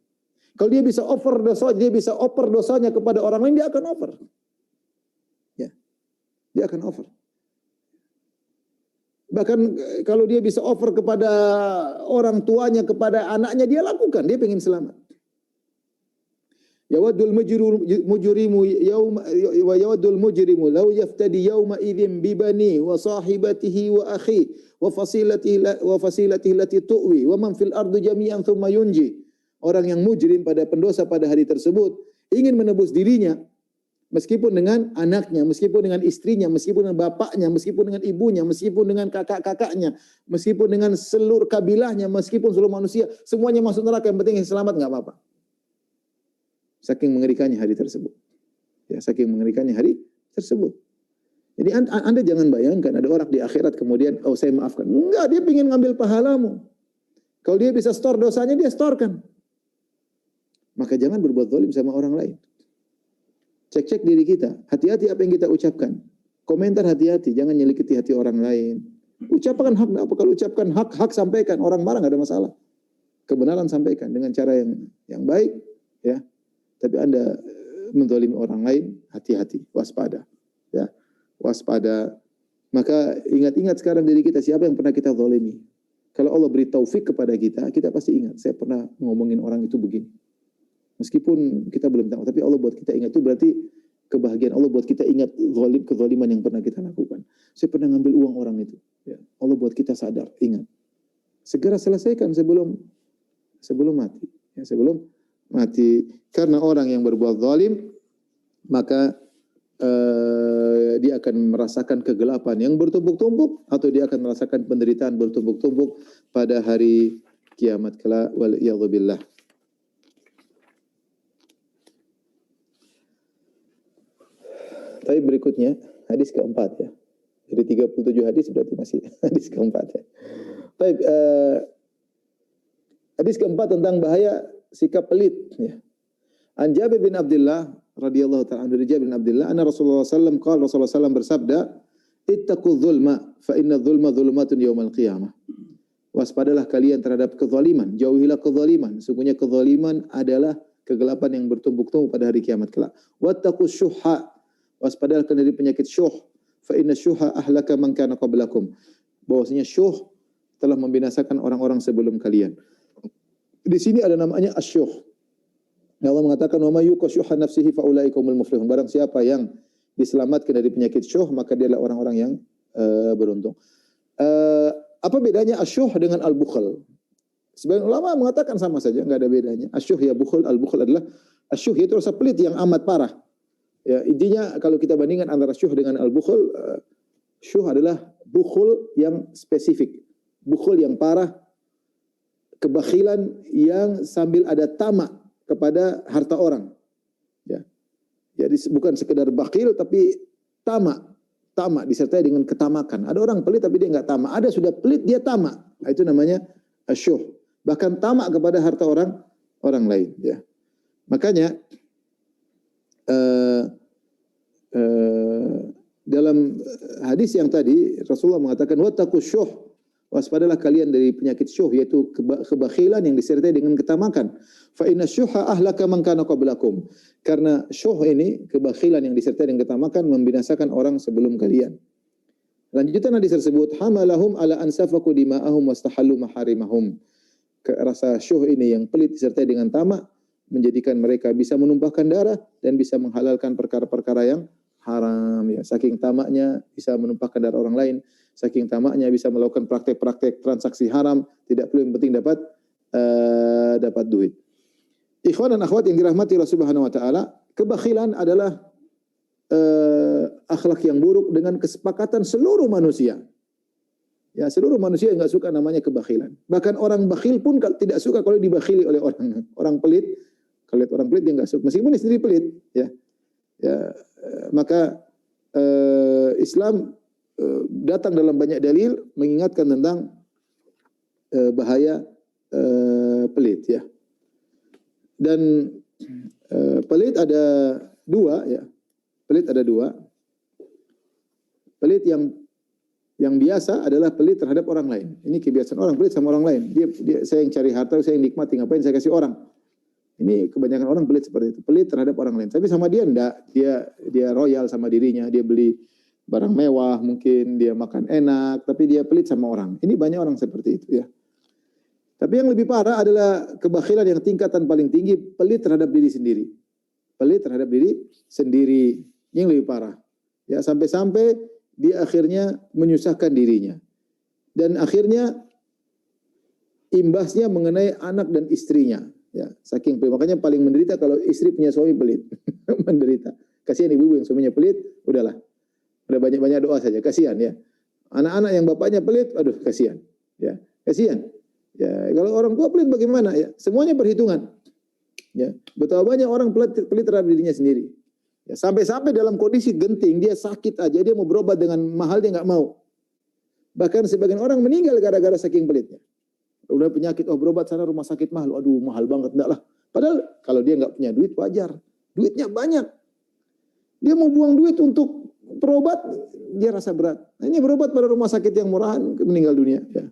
Kalau dia bisa oper dosanya kepada orang lain, dia akan offer. Ya. Dia akan offer. Bahkan kalau dia bisa offer kepada orang tuanya, kepada anaknya, dia lakukan. Dia ingin selamat. Yawaddul mujrimu law yaftadi yawma idzin bi bani wa sahibatihi wa akhi wa fasilatihi allati tu'wi wa man fil ardi jami'an thumma yunji. Orang yang mujrim pada pendosa pada hari tersebut ingin menebus dirinya meskipun dengan anaknya, meskipun dengan istrinya, meskipun dengan bapaknya, meskipun dengan ibunya, meskipun dengan kakak-kakaknya, meskipun dengan seluruh kabilahnya, meskipun seluruh manusia, semuanya masuk neraka, yang penting selamat, enggak apa-apa. Saking mengerikannya hari tersebut. Ya, saking mengerikannya hari tersebut. Jadi Anda jangan bayangkan ada orang di akhirat kemudian, oh saya maafkan. Enggak, dia ingin ngambil pahalamu. Kalau dia bisa store dosanya, dia storekan. Maka jangan berbuat zalim sama orang lain. Cek-cek diri kita. Hati-hati apa yang kita ucapkan. Komentar hati-hati. Jangan nyelikiti hati orang lain. Ucapkan hak. Apa kalau ucapkan hak sampaikan. Orang marah nggak ada masalah. Kebenaran sampaikan dengan cara yang baik. Ya. Tapi Anda menzalimi orang lain, hati-hati. Waspada. Ya. Waspada. Maka ingat-ingat sekarang diri kita. Siapa yang pernah kita zalimi. Kalau Allah beri taufik kepada kita, kita pasti ingat. Saya pernah ngomongin orang itu begini. Meskipun kita belum tahu, tapi Allah buat kita ingat, itu berarti kebahagiaan Allah buat kita ingat kezaliman yang pernah kita lakukan. Saya pernah ngambil uang orang itu. Ya. Allah buat kita sadar, ingat. Segera selesaikan sebelum mati. Ya, sebelum mati. Karena orang yang berbuat zalim, maka dia akan merasakan kegelapan yang bertumpuk-tumpuk, atau dia akan merasakan penderitaan bertumpuk-tumpuk pada hari kiamat kelak. Waliyadzubillah. Tapi berikutnya, hadis keempat ya. Jadi 37 hadis berarti masih hadis keempat ya. Baik, hadis keempat tentang bahaya sikap pelit ya. An Jabir bin Abdullah radhiyallahu ta'ala anhu, Jabir bin Abdullah, anna Rasulullah sallallahu alaihi wasallam qala, Rasulullah sallallahu bersabda, ittaqu dzulma fa inna dzulma dzulumatun yaumal qiyamah. Waspadalah kalian terhadap kezaliman, jauhilah kezaliman. Sesungguhnya kezaliman adalah kegelapan yang bertumpuk-tumpuk pada hari kiamat kelak. Wattaqus syuhha, waspadalah dari penyakit syuh, fa inna syuhha ahlaka man kana qablakum. Bahwasanya syuh telah membinasakan orang-orang sebelum kalian. Di sini ada namanya asyuh. Allah mengatakan wa may yuqashuha nafsihi fa ulaikumul muflihun. Barang siapa yang diselamatkan dari penyakit syuh, maka dia adalah orang-orang yang beruntung. Apa bedanya asyuh dengan al-bukhl? Sebagian ulama mengatakan sama saja, enggak ada bedanya. Asyuh ya bukhl, al-bukhl adalah asyuh itu rasa pelit yang amat parah. Ya, intinya kalau kita bandingkan antara syuh dengan al-bukhl, syuh adalah bukhl yang spesifik. Bukhl yang parah, kebakhilan yang sambil ada tamak kepada harta orang. Ya. Jadi bukan sekedar bakhil tapi tamak. Tamak disertai dengan ketamakan. Ada orang pelit tapi dia enggak tamak. Ada sudah pelit dia tamak. Nah, itu namanya asyuh. Bahkan tamak kepada harta orang lain, ya. Makanya dalam hadis yang tadi Rasulullah mengatakan wattaqus syuh, waspadalah kalian dari penyakit syuh, yaitu kebakhilan yang disertai dengan ketamakan. Fa inna syuha ahlaka man kana qablakum. Karena syuh ini, kebakhilan yang disertai dengan ketamakan, membinasakan orang sebelum kalian. Lanjutan hadis tersebut, hamalahum ala ansafaku dima'ahum wastahallu maharimahum. Rasa syuh ini yang pelit disertai dengan tamak menjadikan mereka bisa menumpahkan darah dan bisa menghalalkan perkara-perkara yang haram, ya. Saking tamaknya bisa menumpahkan darah orang lain, saking tamaknya bisa melakukan praktek-praktek transaksi haram, tidak perlu, yang penting dapat duit. Ikhwan dan akhwat yang dirahmati Allah Subhanahu wa taala, kebakhilan adalah akhlak yang buruk dengan kesepakatan seluruh manusia. Ya, seluruh manusia enggak suka namanya kebakhilan. Bahkan orang bakhil pun tidak suka kalau dibakhili oleh orang pelit. Kalau lihat orang pelit dia enggak suka, meskipun dia sendiri pelit, ya. Ya, maka Islam datang dalam banyak dalil mengingatkan tentang bahaya pelit, ya. Dan pelit ada dua, ya. Pelit ada dua. Pelit yang biasa adalah pelit terhadap orang lain. Ini kebiasaan orang pelit sama orang lain. Saya yang cari harta, saya yang nikmati, ngapain saya kasih orang? Ini kebanyakan orang pelit seperti itu. Pelit terhadap orang lain. Tapi sama dia enggak. Dia royal sama dirinya. Dia beli barang mewah, mungkin dia makan enak, tapi dia pelit sama orang. Ini banyak orang seperti itu, ya. Tapi yang lebih parah adalah kebakhilan yang tingkatan paling tinggi, pelit terhadap diri sendiri. Pelit terhadap diri sendiri. Ini yang lebih parah. Ya, sampai-sampai dia akhirnya menyusahkan dirinya. Dan akhirnya imbasnya mengenai anak dan istrinya. Ya, saking pelit. Makanya paling menderita kalau istri punya suami pelit. Menderita. Kasihan ibu-ibu yang suaminya pelit, udahlah. Udah banyak-banyak doa saja, kasihan, ya. Anak-anak yang bapaknya pelit, aduh kasihan. Ya, kasihan. Ya, kalau orang tua pelit bagaimana, ya? Semuanya perhitungan. Ya, betapa banyak orang pelit terhadap dirinya sendiri. Ya, sampai-sampai dalam kondisi genting, dia sakit aja, dia mau berobat dengan mahal, dia nggak mau. Bahkan sebagian orang meninggal gara-gara saking pelitnya. Udah penyakit, berobat sana rumah sakit mahal, aduh mahal banget, enggak lah. Padahal kalau dia nggak punya duit wajar, duitnya banyak. Dia mau buang duit untuk berobat, dia rasa berat. Nah, ini berobat pada rumah sakit yang murahan, meninggal dunia. Ya.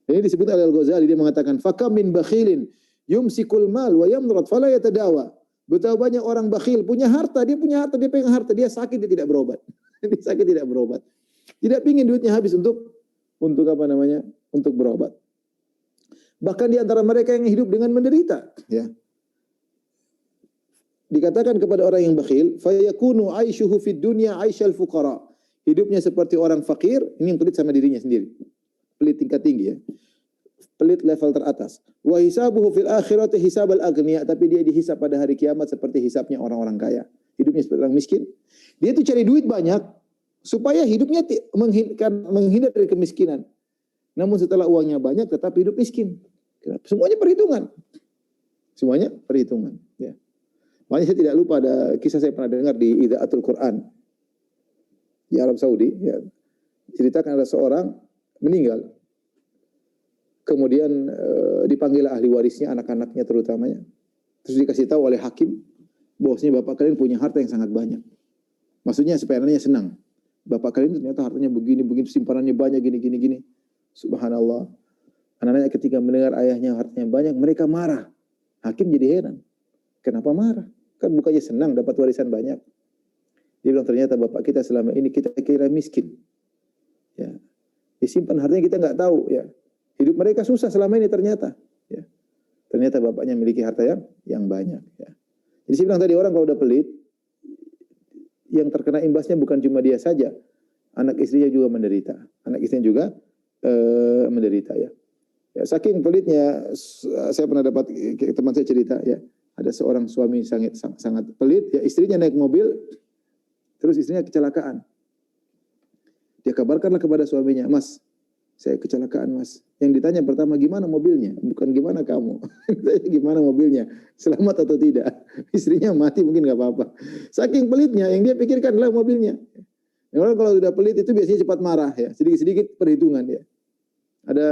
Ini disebut oleh Al-Ghazali, dia mengatakan, fakam min bakhilin yumsikul mal wa yamrad fala yatadawa. Betapa banyak orang bakhil, punya harta, dia pegang harta, dia sakit, dia tidak berobat. Dia sakit, tidak berobat. Tidak pingin duitnya habis untuk untuk berobat. Bahkan di antara mereka yang hidup dengan menderita, ya. Dikatakan kepada orang yang bakhil, fayakunu aishuhu fid dunya aisyal fuqara. Hidupnya seperti orang fakir, ini yang pelit sama dirinya sendiri. Pelit tingkat tinggi, ya. Pelit level teratas. Wa hisabuhu fil akhirati hisabal aghniya, tapi dia dihisab pada hari kiamat seperti hisabnya orang-orang kaya. Hidupnya seperti orang miskin. Dia itu cari duit banyak supaya hidupnya menghindar dari kemiskinan. Namun setelah uangnya banyak tetap hidup miskin. Semuanya perhitungan. Semuanya perhitungan, ya. Makanya saya tidak lupa ada kisah saya pernah dengar di Idaatul Quran di Arab Saudi, ya. Ceritakan ada seorang meninggal. Kemudian dipanggil ahli warisnya, anak-anaknya terutamanya. Terus dikasih tahu oleh hakim bahwasanya bapak kalian punya harta yang sangat banyak. Maksudnya supaya anaknya senang. Bapak kalian ternyata hartanya begini, simpanannya banyak, gini. Subhanallah. Anak-anaknya ketika mendengar ayahnya hartanya banyak, mereka marah. Hakim jadi heran. Kenapa marah? Kan bukannya senang dapat warisan banyak. Dia bilang ternyata bapak kita selama ini kita kira miskin. Ya. Disimpan hartanya kita nggak tahu, ya. Hidup mereka susah selama ini ternyata. Ya. Ternyata bapaknya memiliki harta yang banyak. Ya. Jadi saya bilang tadi orang kalau udah pelit, yang terkena imbasnya bukan cuma dia saja, anak istrinya juga menderita. Anak istrinya juga menderita, ya. Ya, saking pelitnya, saya pernah dapat teman saya cerita, ya. Ada seorang suami sangat pelit, ya, istrinya naik mobil, terus istrinya kecelakaan. Dia kabarkanlah kepada suaminya, Mas, saya kecelakaan, Mas. Yang ditanya pertama, gimana mobilnya? Bukan gimana kamu. Gimana mobilnya? Selamat atau tidak? Istrinya mati mungkin nggak apa-apa. Saking pelitnya, yang dia pikirkan adalah mobilnya. Orang kalau sudah pelit itu biasanya cepat marah, ya. Sedikit-sedikit perhitungan, ya. Ada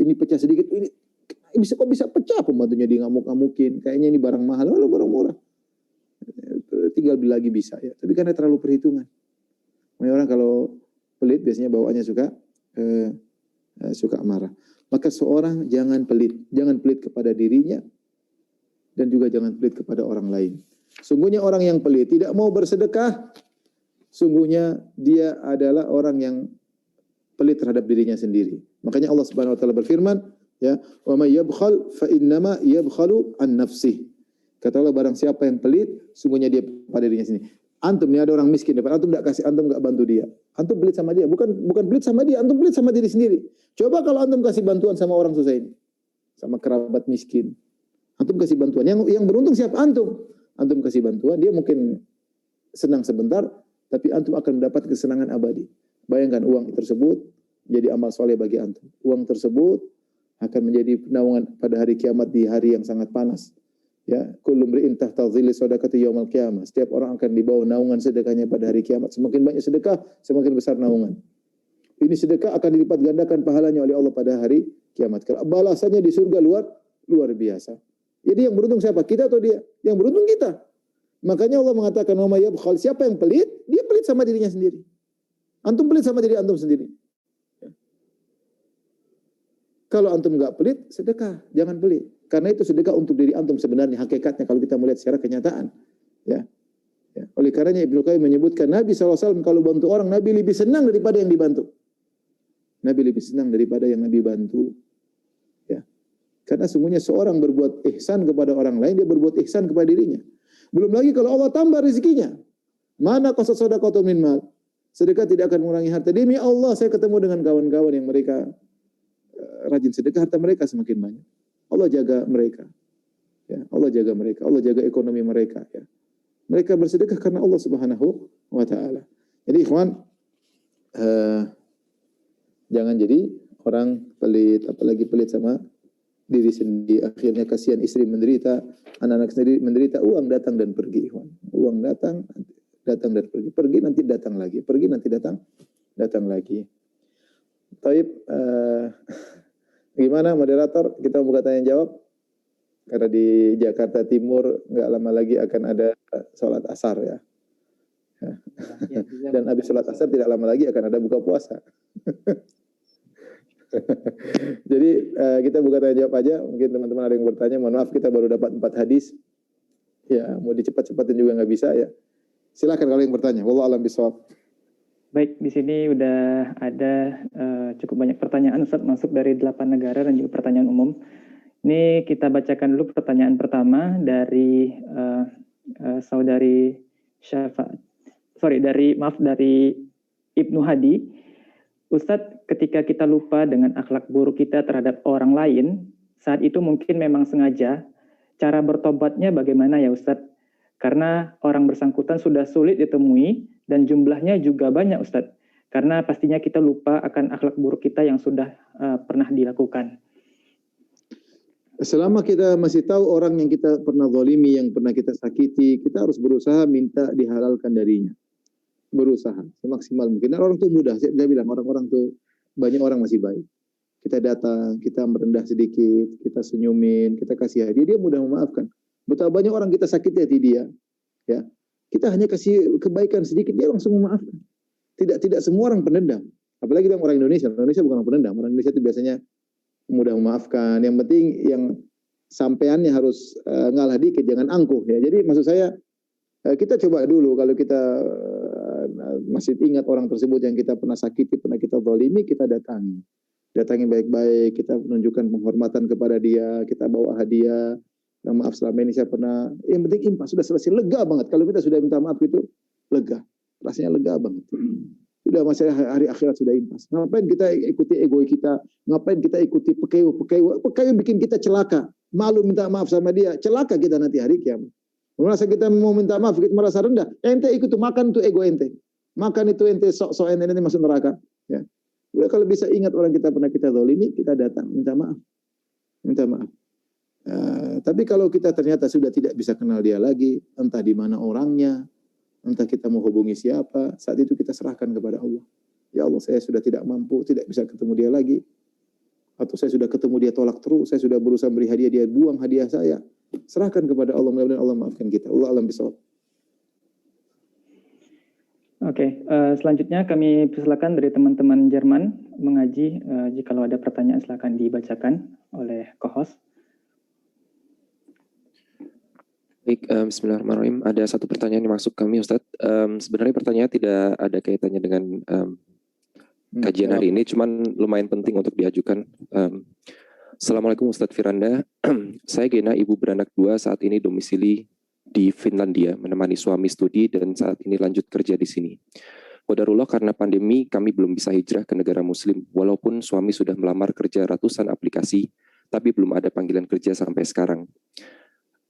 ini pecah sedikit, ini kok bisa pecah, pembantunya dia ngamuk-ngamukin. Kayaknya ini barang mahal, lalu barang murah. Tinggal beli lagi bisa, ya. Tapi karena terlalu perhitungan. Orang kalau pelit biasanya bawaannya suka marah. Maka seorang jangan pelit kepada dirinya dan juga jangan pelit kepada orang lain. Sungguhnya orang yang pelit tidak mau bersedekah, sungguhnya dia adalah orang yang pelit terhadap dirinya sendiri. Makanya Allah Subhanahu wa taala berfirman, ya, wa may yabkhal fa innama yabkhalu an nafsihi. Kata Allah, barang siapa yang pelit, sungguhnya dia pada dirinya sendiri. Antum nih ada orang miskin, antum enggak kasih, antum enggak bantu dia. Antum pelit sama dia, bukan pelit sama dia, antum pelit sama diri sendiri. Coba kalau antum kasih bantuan sama orang susah ini, sama kerabat miskin, Antum kasih bantuan. Yang beruntung siapa? Antum. Antum kasih bantuan, dia mungkin senang sebentar, tapi antum akan mendapat kesenangan abadi. Bayangkan uang tersebut menjadi amal soleh bagi antum. Uang tersebut akan menjadi naungan pada hari kiamat di hari yang sangat panas. Ya, kullu mri'in tahta dhilli shadaqati yaumil qiyamah. Setiap orang akan dibawa naungan sedekahnya pada hari kiamat. Semakin banyak sedekah, semakin besar naungan. Ini sedekah akan dilipat gandakan pahalanya oleh Allah pada hari kiamat. Balasannya di surga luar biasa. Jadi yang beruntung siapa? Kita atau dia? Yang beruntung kita. Makanya Allah mengatakan, "Wa may yabkhal", siapa yang pelit? Dia pelit sama dirinya sendiri. Antum pelit sama diri antum sendiri. Kalau antum enggak pelit, sedekah, jangan pelit. Karena itu sedekah untuk diri antum sebenarnya hakikatnya kalau kita melihat secara kenyataan. Ya. Oleh karenanya Ibnu Qayyim menyebutkan Nabi SAW kalau bantu orang, Nabi lebih senang daripada yang dibantu. Nabi lebih senang daripada yang Nabi bantu. Ya. Karena sungguhnya seorang berbuat ihsan kepada orang lain, dia berbuat ihsan kepada dirinya. Belum lagi kalau Allah tambah rezekinya. Mana qasas shadaqatu min mal? Sedekah tidak akan mengurangi harta. Demi Allah, saya ketemu dengan kawan-kawan yang mereka rajin sedekah, harta mereka semakin banyak. Allah jaga mereka. Ya, Allah jaga mereka. Allah jaga ekonomi mereka. Ya. Mereka bersedekah karena Allah Subhanahu wa Ta'ala. Jadi ikhwan, jangan jadi orang pelit, apalagi pelit sama diri sendiri. Akhirnya kasihan istri menderita, anak-anak sendiri menderita, uang datang dan pergi. Uang datang dan pergi. Pergi nanti datang lagi. Pergi nanti datang lagi. Taib, gimana moderator? Kita buka tanya jawab. Karena di Jakarta Timur nggak lama lagi akan ada sholat asar ya. Dan habis sholat asar tidak lama lagi akan ada buka puasa. Jadi kita buka tanya jawab aja. Mungkin teman-teman ada yang bertanya. Mohon maaf kita baru dapat 4 hadis. Ya mau dicepat-cepatin juga nggak bisa ya. Silakan kalau yang bertanya. Wallahu a'lam bishawab. Baik, di sini udah ada cukup banyak pertanyaan Ustaz, masuk dari 8 negara dan juga pertanyaan umum. Ini kita bacakan dulu pertanyaan pertama dari saudari dari Ibnu Hadi. Ustadz, ketika kita lupa dengan akhlak buruk kita terhadap orang lain, saat itu mungkin memang sengaja. Cara bertobatnya bagaimana ya Ustadz? Karena orang bersangkutan sudah sulit ditemui dan jumlahnya juga banyak Ustadz. Karena pastinya kita lupa akan akhlak buruk kita yang sudah pernah dilakukan. Selama kita masih tahu orang yang kita pernah zalimi, yang pernah kita sakiti, kita harus berusaha minta dihalalkan darinya. Berusaha semaksimal mungkin. Dan orang tuh mudah, saya bilang orang-orang tuh banyak orang masih baik. Kita datang, kita merendah sedikit, kita senyumin, kita kasih hadiah, dia mudah memaafkan. Betapa banyak orang kita sakiti hati dia, ya. Kita hanya kasih kebaikan sedikit, dia langsung memaafkan. Tidak semua orang pendendam. Apalagi kita orang Indonesia. Indonesia bukan orang pendendam. Orang Indonesia itu biasanya mudah memaafkan. Yang penting yang sampeannya harus ngalah dikit, jangan angkuh ya. Jadi maksud saya kita coba dulu kalau kita masih ingat orang tersebut yang kita pernah sakiti, pernah kita zalimi, kita datangi baik-baik, kita menunjukkan penghormatan kepada dia, kita bawa hadiah. Maaf selama ini saya pernah, yang penting impas, sudah selesai, lega banget. Kalau kita sudah minta maaf itu lega, rasanya lega banget. Sudah masalah hari akhirat sudah impas. Ngapain kita ikuti ego kita? Ngapain kita ikuti pekeu bikin kita celaka. Malu minta maaf sama dia, celaka kita nanti hari kiamat. Merasa kita mau minta maaf, kita merasa rendah. Ente ikut makan tuh ego ente. Makan itu ente sok ente nanti masuk neraka. Ya. Udah kalau bisa ingat orang kita pernah kita zalimi, kita datang minta maaf. Minta maaf. Tapi kalau kita ternyata sudah tidak bisa kenal dia lagi, entah di mana orangnya, entah kita mau hubungi siapa, saat itu kita serahkan kepada Allah. Ya Allah, saya sudah tidak mampu, tidak bisa ketemu dia lagi. Atau saya sudah ketemu dia tolak terus, saya sudah berusaha beri hadiah, dia buang hadiah saya. Serahkan kepada Allah, mudah-mudahan Allah maafkan kita. Allah alam bisawab. Oke, selanjutnya kami persilakan dari teman-teman Jerman mengaji. Jika ada pertanyaan silakan dibacakan oleh co-host. Baik, bismillahirrahmanirrahim. Ada satu pertanyaan yang masuk kami, Ustadz. Sebenarnya pertanyaan tidak ada kaitannya dengan kajian hari ini, cuman lumayan penting untuk diajukan. Assalamualaikum Ustadz Firanda. Saya Gena, ibu beranak 2, saat ini domisili di Finlandia, menemani suami studi dan saat ini lanjut kerja di sini. Qadarullah karena pandemi kami belum bisa hijrah ke negara muslim, walaupun suami sudah melamar kerja ratusan aplikasi, tapi belum ada panggilan kerja sampai sekarang.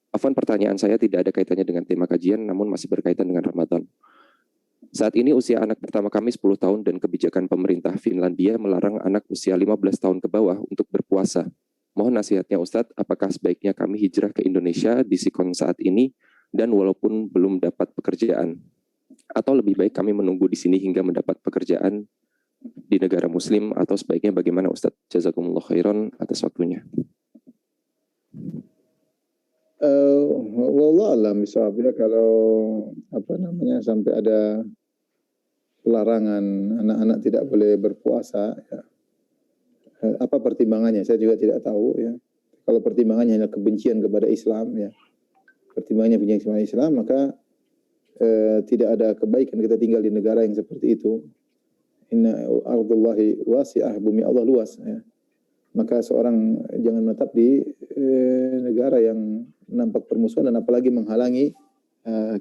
Afwan, pertanyaan saya tidak ada kaitannya dengan tema kajian, namun masih berkaitan dengan Ramadan. Saat ini usia anak pertama kami 10 tahun dan kebijakan pemerintah Finlandia melarang anak usia 15 tahun ke bawah untuk berpuasa. Mohon nasihatnya Ustadz, apakah sebaiknya kami hijrah ke Indonesia di sikon saat ini dan walaupun belum dapat pekerjaan? Atau lebih baik kami menunggu di sini hingga mendapat pekerjaan di negara muslim, atau sebaiknya bagaimana Ustadz? Jazakumullah khairan atas waktunya. Wallah alam bisawab ya, kalau sampai ada larangan anak-anak tidak boleh berpuasa ya. Apa pertimbangannya saya juga tidak tahu ya. Kalau pertimbangannya hanya kebencian kepada Islam ya, pertimbangannya kebencian kepada Islam, maka tidak ada kebaikan kita tinggal di negara yang seperti itu. Inna ardullahi wasi'ah, bumi Allah luas ya. Maka seorang jangan menetap di negara yang nampak permusuhan dan apalagi menghalangi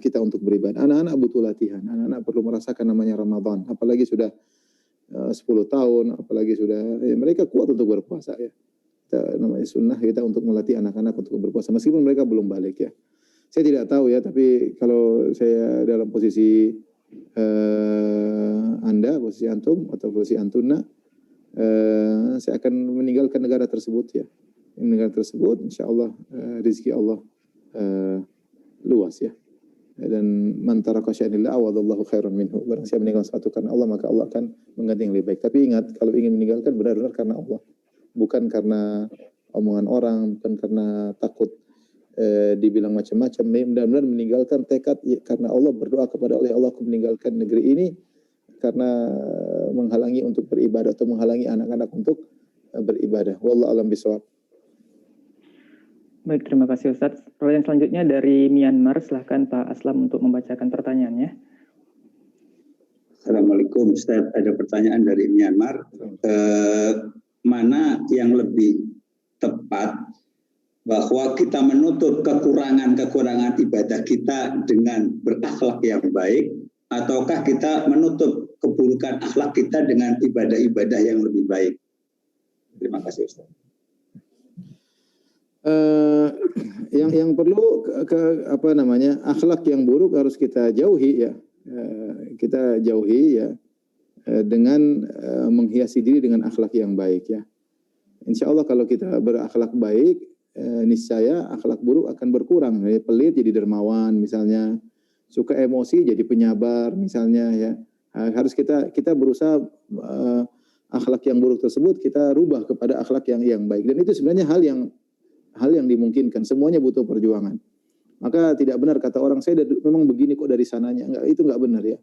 kita untuk beribadah. Anak-anak butuh latihan, anak-anak perlu merasakan namanya Ramadan, apalagi sudah 10 tahun, apalagi sudah mereka kuat untuk berpuasa ya. Kita, namanya sunnah kita untuk melatih anak-anak untuk berpuasa meskipun mereka belum balik ya. Saya tidak tahu ya, tapi kalau saya dalam posisi Anda, posisi antum atau posisi antuna, saya akan meninggalkan negara tersebut ya. Negara tersebut insya Allah rezeki Allah luas ya. Dan man taraka syai'an lillah awadallahu khairan minhu. Barang siapa meninggalkan sesuatu karena Allah, maka Allah akan mengganti yang lebih baik. Tapi ingat, kalau ingin meninggalkan benar-benar karena Allah, bukan karena omongan orang, bukan karena takut dibilang macam-macam. Benar-benar meninggalkan tekad ya, karena Allah, berdoa kepada Allah, aku meninggalkan negeri ini karena menghalangi untuk beribadah atau menghalangi anak-anak untuk beribadah. Wallahu a'lam bishawab. Baik, terima kasih Ustadz. Pertanyaan selanjutnya dari Myanmar, silahkan Pak Aslam untuk membacakan pertanyaannya. Assalamualaikum Ustadz, ada pertanyaan dari Myanmar. Mana yang lebih tepat, bahwa kita menutup kekurangan-kekurangan ibadah kita dengan berakhlak yang baik, ataukah kita menutup keburukan akhlak kita dengan ibadah-ibadah yang lebih baik? Terima kasih Ustaz. Yang perlu akhlak yang buruk harus kita jauhi ya. Kita jauhi ya dengan menghiasi diri dengan akhlak yang baik ya. Insya Allah kalau kita berakhlak baik, niscaya akhlak buruk akan berkurang. Pelit jadi dermawan misalnya, suka emosi jadi penyabar misalnya ya. Harus kita berusaha akhlak yang buruk tersebut kita rubah kepada akhlak yang baik, dan itu sebenarnya hal yang dimungkinkan. Semuanya butuh perjuangan. Maka tidak benar kata orang, saya memang begini kok dari sananya. Enggak, itu enggak benar ya.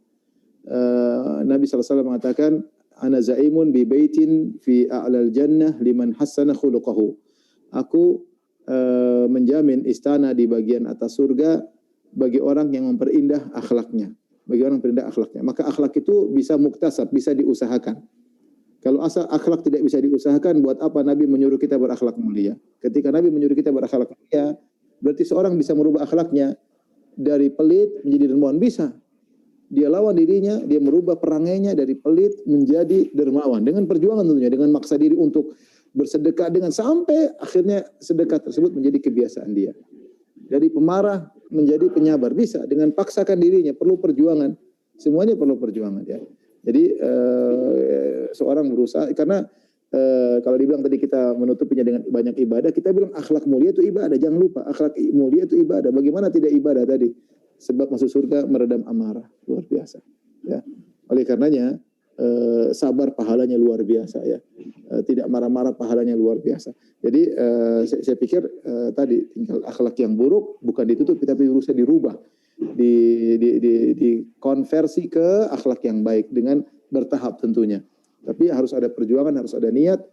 Nabi SAW mengatakan, ana zaimun bi baitin fi a'lal jannah liman hassana khuluquhu. Aku menjamin istana di bagian atas surga bagi orang yang memperindah akhlaknya. Bagi orang yang memperindah akhlaknya. Maka akhlak itu bisa muktasab, bisa diusahakan. Kalau asal akhlak tidak bisa diusahakan, buat apa Nabi menyuruh kita berakhlak mulia? Ketika Nabi menyuruh kita berakhlak mulia, berarti seorang bisa merubah akhlaknya dari pelit menjadi dermawan. Bisa. Dia lawan dirinya, dia merubah perangainya dari pelit menjadi dermawan. Dengan perjuangan tentunya, dengan maksa diri untuk bersedekah, dengan sampai akhirnya sedekah tersebut menjadi kebiasaan dia. Dari pemarah menjadi penyabar. Bisa. Dengan paksakan dirinya, perlu perjuangan. Semuanya perlu perjuangan ya. Jadi seorang berusaha, karena kalau dibilang tadi kita menutupinya dengan banyak ibadah, kita bilang akhlak mulia itu ibadah. Jangan lupa, akhlak mulia itu ibadah. Bagaimana tidak ibadah tadi? Sebab masuk surga meredam amarah. Luar biasa. Ya. Oleh karenanya, sabar pahalanya luar biasa ya. Tidak marah-marah pahalanya luar biasa. Jadi saya pikir tadi tinggal akhlak yang buruk bukan ditutup, tapi berusaha dirubah. Dikonversi ke akhlak yang baik dengan bertahap tentunya. Tapi harus ada perjuangan, harus ada niat,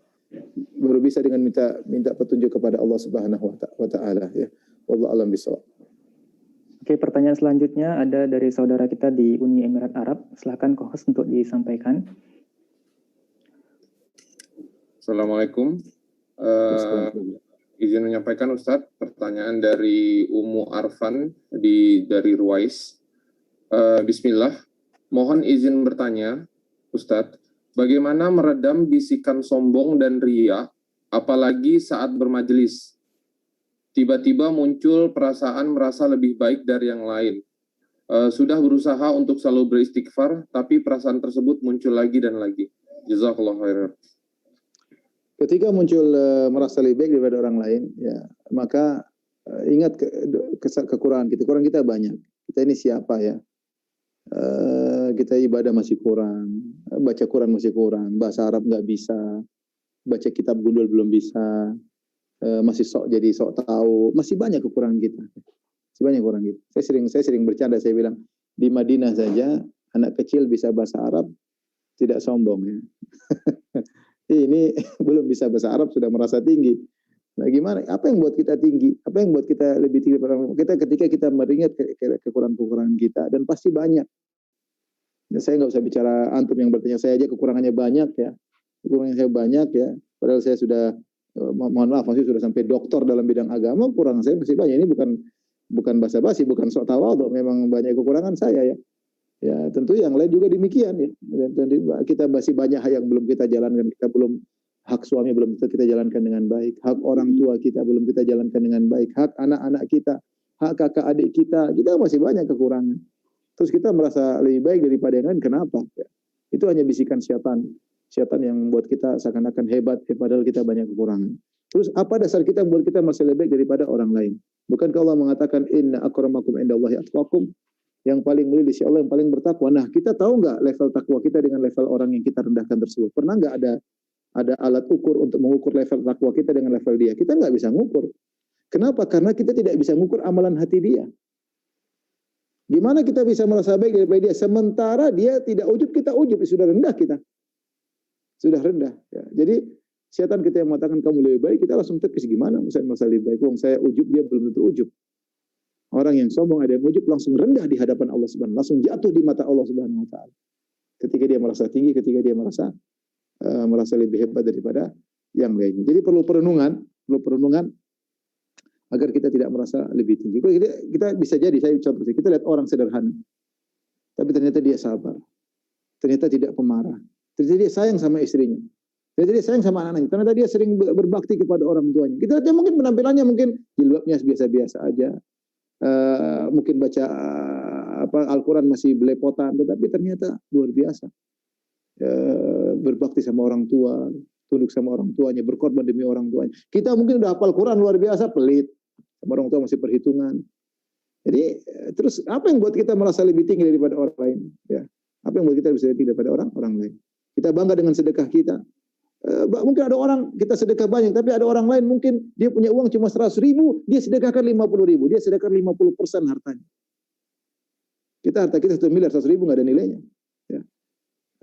baru bisa dengan minta petunjuk kepada Allah Subhanahu wa taala ya. Wallahu a'lam bishawab. Oke, pertanyaan selanjutnya ada dari saudara kita di Uni Emirat Arab. Silakan co-host untuk disampaikan. Assalamualaikum. Izin menyampaikan Ustadz, pertanyaan dari Umu Arfan dari Ruwais. Bismillah, mohon izin bertanya Ustadz, bagaimana meredam bisikan sombong dan riya apalagi saat bermajelis. Tiba-tiba muncul perasaan merasa lebih baik dari yang lain. Sudah berusaha untuk selalu beristighfar, tapi perasaan tersebut muncul lagi dan lagi. Jazakallahu khairan. Ketika muncul merasa lebih baik daripada orang lain, ya maka ingat kekurangan kita. Kekurangan kita banyak. Kita ini siapa ya? Kita ibadah masih kurang, baca Quran masih kurang, bahasa Arab nggak bisa, baca kitab gundul belum bisa, masih sok tahu, masih banyak kekurangan kita. Masih banyak kekurangan kita. Saya sering bercanda, saya bilang di Madinah saja anak kecil bisa bahasa Arab tidak sombong ya. Ini belum bisa bahasa Arab sudah merasa tinggi. Nah gimana? Apa yang buat kita tinggi? Apa yang buat kita lebih tinggi daripada orang? Kita ketika kita meringat kekurangan-kekurangan kita, dan pasti banyak. Ya, saya nggak usah bicara antum yang bertanya, saya aja kekurangannya banyak ya. Kekurangannya saya banyak ya. Padahal saya sudah mohon maaf, masih sudah sampai doktor dalam bidang agama, kekurangan saya masih banyak. Ini bukan basa-basi, bukan sok tawadhu, memang banyak kekurangan saya ya. Ya tentu yang lain juga demikian ya. Dan kita masih banyak hal yang belum kita jalankan. Kita belum, hak suami belum kita jalankan dengan baik, hak orang tua kita belum kita jalankan dengan baik, hak anak-anak kita, hak kakak adik kita masih banyak kekurangan. Terus kita merasa lebih baik daripada yang lain, kenapa? Ya. Itu hanya bisikan syaitan yang membuat kita seakan-akan hebat, padahal kita banyak kekurangan. Terus apa dasar kita membuat kita merasa lebih baik daripada orang lain? Bukankah Allah mengatakan inna akramakum indallahi atqakum? Yang paling mulia di sisi Allah yang paling bertakwa. Nah, kita tahu nggak level takwa kita dengan level orang yang kita rendahkan tersebut? Pernah nggak ada alat ukur untuk mengukur level takwa kita dengan level dia? Kita nggak bisa ngukur. Kenapa? Karena kita tidak bisa mengukur amalan hati dia. Gimana kita bisa merasa baik daripada dia? Sementara dia tidak ujub, kita ujub. Sudah rendah kita. Sudah rendah. Ya. Jadi, syaitan kita yang mengatakan kamu lebih baik, kita langsung terkes. Gimana saya merasa lebih baik? Wong saya ujub, dia belum tentu ujub. Orang yang sombong ada yang ujub langsung rendah di hadapan Allah Subhanahu wa taala, langsung jatuh di mata Allah Subhanahu wa taala. Ketika dia merasa tinggi, ketika dia merasa lebih hebat daripada yang lainnya. Jadi perlu perenungan agar kita tidak merasa lebih tinggi. Kita bisa jadi, saya contoh, kita lihat orang sederhana, tapi ternyata dia sabar, ternyata tidak pemarah, ternyata dia sayang sama istrinya, ternyata dia sayang sama anak-anaknya, ternyata dia sering berbakti kepada orang tuanya. Kita lihat dia mungkin penampilannya mungkin jilbabnya biasa-biasa aja. Mungkin baca Al-Quran masih belepotan, tetapi ternyata luar biasa. Berbakti sama orang tua, tunduk sama orang tuanya, berkorban demi orang tuanya. Kita mungkin udah hafal Quran luar biasa, pelit sama orang tua masih perhitungan. Jadi terus apa yang buat kita merasa lebih tinggi daripada orang lain? Ya, apa yang buat kita bisa lebih tinggi daripada orang lain? Kita bangga dengan sedekah kita. Mungkin ada orang kita sedekah banyak, tapi ada orang lain mungkin dia punya uang cuma 100.000, dia sedekahkan 50.000, dia sedekahkan 50% hartanya. Harta kita 1 miliar, 100.000 nggak ada nilainya. Ya.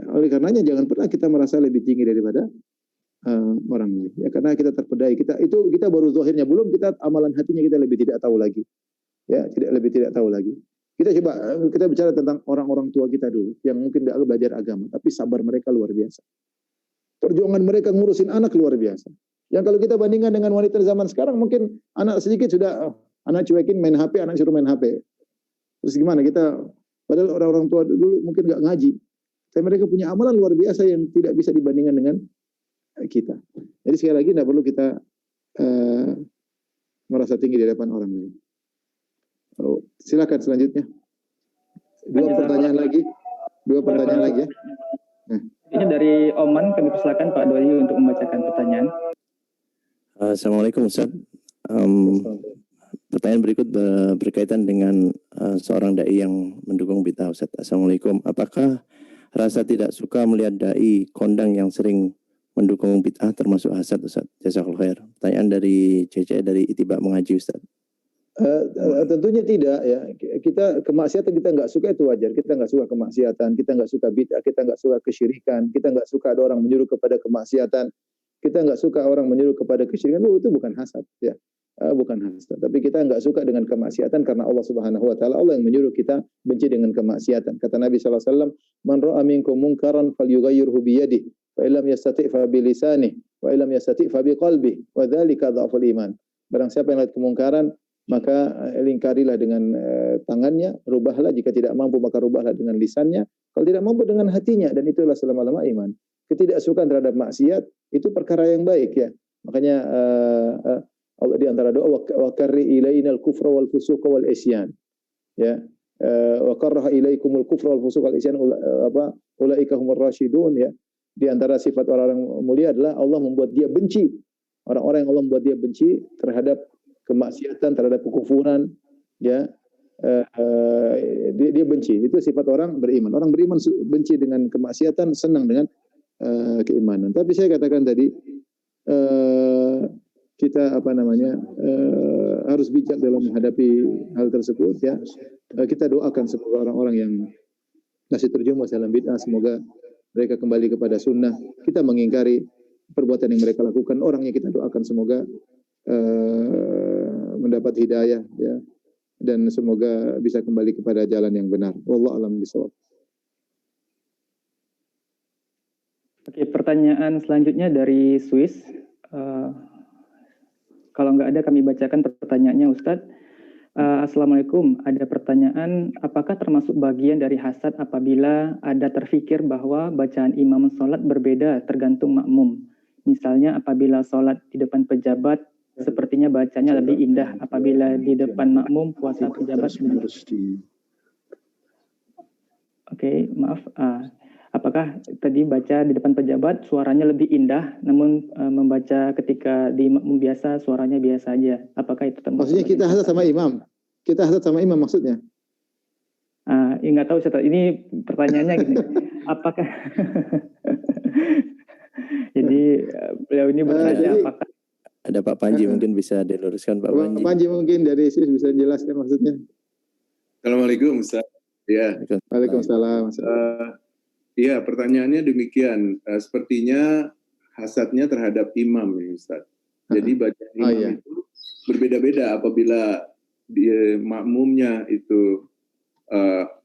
Oleh karenanya jangan pernah kita merasa lebih tinggi daripada orang lain. Ya, karena kita terpedaya, kita baru zahirnya, belum kita amalan hatinya kita lebih tidak tahu lagi. Ya, tidak tahu lagi. Kita bicara tentang orang-orang tua kita dulu yang mungkin tidak belajar agama, tapi sabar mereka luar biasa. Perjuangan mereka ngurusin anak luar biasa. Yang kalau kita bandingkan dengan wanita zaman sekarang, mungkin anak sedikit sudah anak cuekin main HP, anak suruh main HP. Terus gimana kita? Padahal orang-orang tua dulu mungkin nggak ngaji, tapi mereka punya amalan luar biasa yang tidak bisa dibandingkan dengan kita. Jadi sekali lagi tidak perlu kita merasa tinggi di hadapan orang lain. Silakan selanjutnya. Dua pertanyaan lagi ya. Ini dari Oman, kami persilakan Pak Doi untuk membacakan pertanyaan. Assalamualaikum Ustaz. Pertanyaan berikut berkaitan dengan seorang dai yang mendukung bid'ah Ustaz. Assalamualaikum. Apakah rasa tidak suka melihat dai kondang yang sering mendukung bid'ah termasuk hasad Ustaz? Jazakallahu khair. Pertanyaan dari CC dari Itibak Mengaji Ustaz. Tentunya tidak ya. Kemaksiatan kita nggak suka itu wajar. Kita nggak suka kemaksiatan, kita nggak suka bid'ah, kita nggak suka kesyirikan, kita nggak suka ada orang menyuruh kepada kemaksiatan, kita nggak suka orang menyuruh kepada kesyirikan. Itu bukan hasad ya. Bukan hasad. Tapi kita nggak suka dengan kemaksiatan karena Allah Subhanahu wa taala, Allah yang menyuruh kita benci dengan kemaksiatan. Kata Nabi sallallahu alaihi wasallam, "Man ra'a minkum munkaran falyughayyirhu bi yadihi, fa illam yastati' fa bi lisanihi, wa illam yastati' fa bi qalbihi, wa dzalika dhaful iman." Barang siapa yang lihat kemungkaran, maka lingkarilah dengan tangannya, rubahlah, jika tidak mampu maka rubahlah dengan lisannya, kalau tidak mampu dengan hatinya, dan itulah selama-lama iman. Ketidaksukaan terhadap maksiat itu perkara yang baik ya. Makanya Allah di antara doa wa karri ilainal kufra wal fusuqa wal isyan. Ya. Wa karaha ilaikumul kufra wal fusuqa wal isyan ulaika humur rasyidun ya. Di antara sifat orang-orang mulia adalah Allah membuat dia benci. Orang-orang yang Allah membuat dia benci terhadap kemaksiatan, terhadap kekufuran, ya. Dia benci. Itu sifat orang beriman. Orang beriman benci dengan kemaksiatan, senang dengan keimanan. Tapi saya katakan tadi kita harus bijak dalam menghadapi hal tersebut ya. Kita doakan semoga orang-orang yang masih terjerumus dalam bid'ah semoga mereka kembali kepada sunnah. Kita mengingkari perbuatan yang mereka lakukan. Orangnya kita doakan semoga mendapat hidayah ya, dan semoga bisa kembali kepada jalan yang benar. Wallahu a'lam bishawab. Oke, pertanyaan selanjutnya dari Swiss. Kalau nggak ada kami bacakan pertanyaannya, Ustadz. Assalamualaikum, ada pertanyaan, apakah termasuk bagian dari hasad apabila ada terfikir bahwa bacaan imam sholat berbeda tergantung makmum? Misalnya apabila sholat di depan pejabat, sepertinya bacanya lebih indah. Apabila di depan makmum, puasa pejabat. Oke, maaf. Apakah tadi baca di depan pejabat suaranya lebih indah, namun membaca ketika di makmum biasa suaranya biasa aja? Apakah itu termasuk? Maksudnya kita hasad sama imam? Kita hasad sama imam maksudnya? Ya nggak tahu Ustaz. Ini pertanyaannya gini. Apakah? Jadi beliau ini bertanya apakah? Ada Pak Panji mungkin bisa diluruskan Pak Panji. Pak Panji mungkin dari sini bisa jelaskan maksudnya. Assalamualaikum Ustaz. Ya. Waalaikumsalam. Iya, pertanyaannya demikian. Sepertinya hasadnya terhadap imam ya Ustaz. Jadi bacaan imam itu berbeda-beda apabila dia makmumnya itu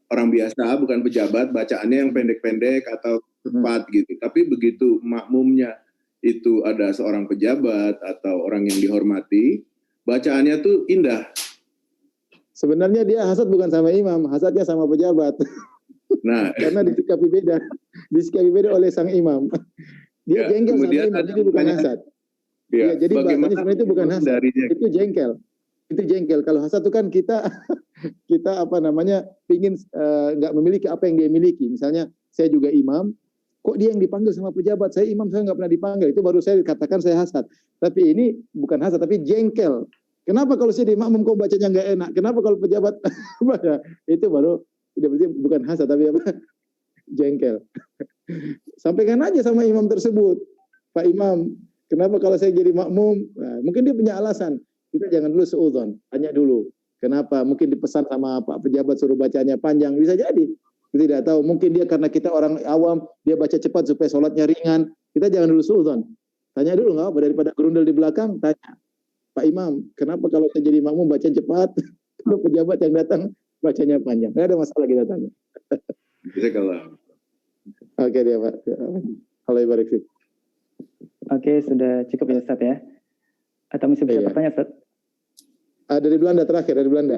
orang biasa bukan pejabat, bacaannya yang pendek-pendek atau cepat gitu. Tapi begitu makmumnya itu ada seorang pejabat atau orang yang dihormati, bacaannya tuh indah. Sebenarnya dia hasad bukan sama imam, hasadnya sama pejabat. Nah, karena disikapi beda oleh sang imam. Dia jengkel sama imam, jadi bukan hasad. Ya, jadi bahasanya sebenarnya itu bukan hasad, itu jengkel. Itu jengkel. Kalau hasad itu kan kita pingin nggak memiliki apa yang dia miliki. Misalnya saya juga imam, kok dia yang dipanggil sama pejabat, saya imam saya nggak pernah dipanggil. Itu baru saya katakan saya hasad. Tapi ini bukan hasad, tapi jengkel. Kenapa kalau saya di makmum kok bacanya nggak enak? Kenapa kalau pejabat itu baru berarti bukan hasad tapi apa? Jengkel. Sampaikan aja sama imam tersebut, Pak Imam, kenapa kalau saya jadi makmum? Nah, mungkin dia punya alasan. Kita jangan dulu seudon, tanya dulu. Kenapa? Mungkin dipesan sama Pak pejabat suruh bacanya panjang, bisa jadi. Kita tidak tahu. Mungkin dia karena kita orang awam, dia baca cepat supaya sholatnya ringan. Kita jangan dulu seudon. Tanya dulu nggak apa daripada gerundel di belakang. Tanya, Pak Imam, kenapa kalau saya jadi makmum baca cepat, kalau pejabat yang datang bacanya panjang? Nggak ada masalah kita tanya. bisa kalau. Oke dia Pak. Allah barik fiik. Oke, sudah cukup ya Ustaz ya. Atau masih bisa bertanya Ustaz? Dari Belanda terakhir, dari Belanda.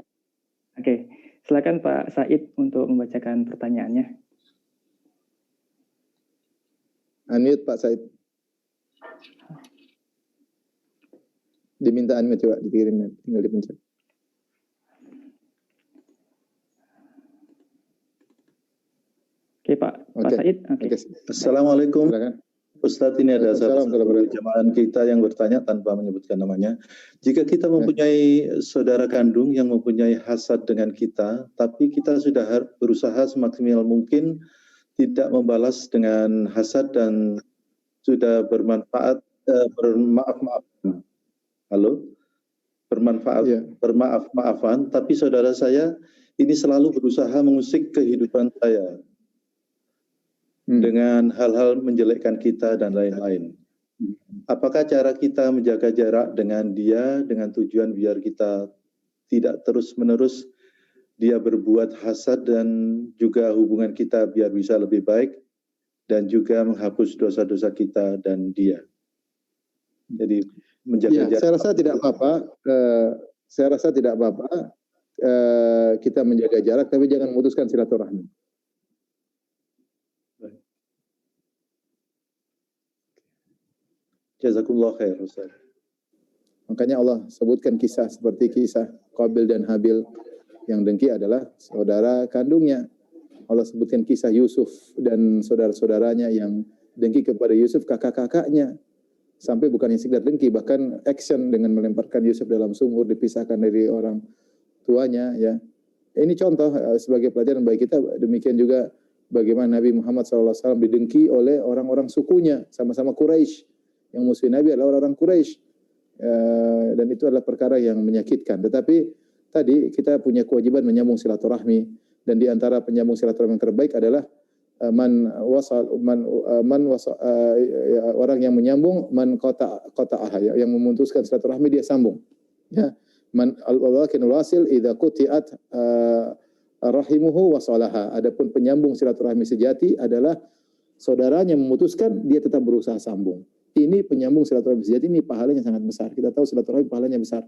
Oke, silakan Pak Said untuk membacakan pertanyaannya. Unmute Pak Said. Diminta unmute coba, dikirim, tinggal dipencet. Oke Pak Said. Oke. Assalamualaikum. Silakan. Ustadz, ini ada salah satu jemaah kita yang bertanya tanpa menyebutkan namanya. Jika kita mempunyai saudara kandung yang mempunyai hasad dengan kita, tapi kita sudah berusaha semaksimal mungkin tidak membalas dengan hasad dan sudah bermaaf-maafan, tapi saudara saya ini selalu berusaha mengusik kehidupan saya dengan hal-hal menjelekkan kita dan lain-lain. Apakah cara kita menjaga jarak dengan dia dengan tujuan biar kita tidak terus-menerus dia berbuat hasad dan juga hubungan kita biar bisa lebih baik dan juga menghapus dosa-dosa kita dan dia. Jadi menjaga jarak. Saya rasa tidak apa-apa kita menjaga jarak, tapi jangan memutuskan silaturahmi. Jazakumullah khair Ustaz. Makanya Allah sebutkan kisah seperti kisah Qabil dan Habil. Yang dengki adalah saudara kandungnya. Allah sebutkan kisah Yusuf dan saudara-saudaranya yang dengki kepada Yusuf, kakak-kakaknya. Sampai bukan sekedar dengki, bahkan action dengan melemparkan Yusuf dalam sumur, dipisahkan dari orang tuanya. Ya, ini contoh sebagai pelajaran bagi kita. Demikian juga bagaimana Nabi Muhammad SAW didengki oleh orang-orang sukunya, sama-sama Quraisy. Yang musuh Nabi adalah orang-orang Quraisy. Dan itu adalah perkara yang menyakitkan. Tetapi tadi kita punya kewajiban menyambung silaturahmi, dan di antara penyambung silaturahmi yang terbaik adalah orang yang menyambung, man qata'aha, yang memutuskan silaturahmi dia sambung. Ya, man al-wakinul wasil idza quti'at rahimuhu wasalaha. Adapun penyambung silaturahmi sejati adalah saudaranya memutuskan, dia tetap berusaha sambung. Ini penyambung silaturahmi sejati, ini pahalanya sangat besar. Kita tahu silaturahmi pahalanya besar.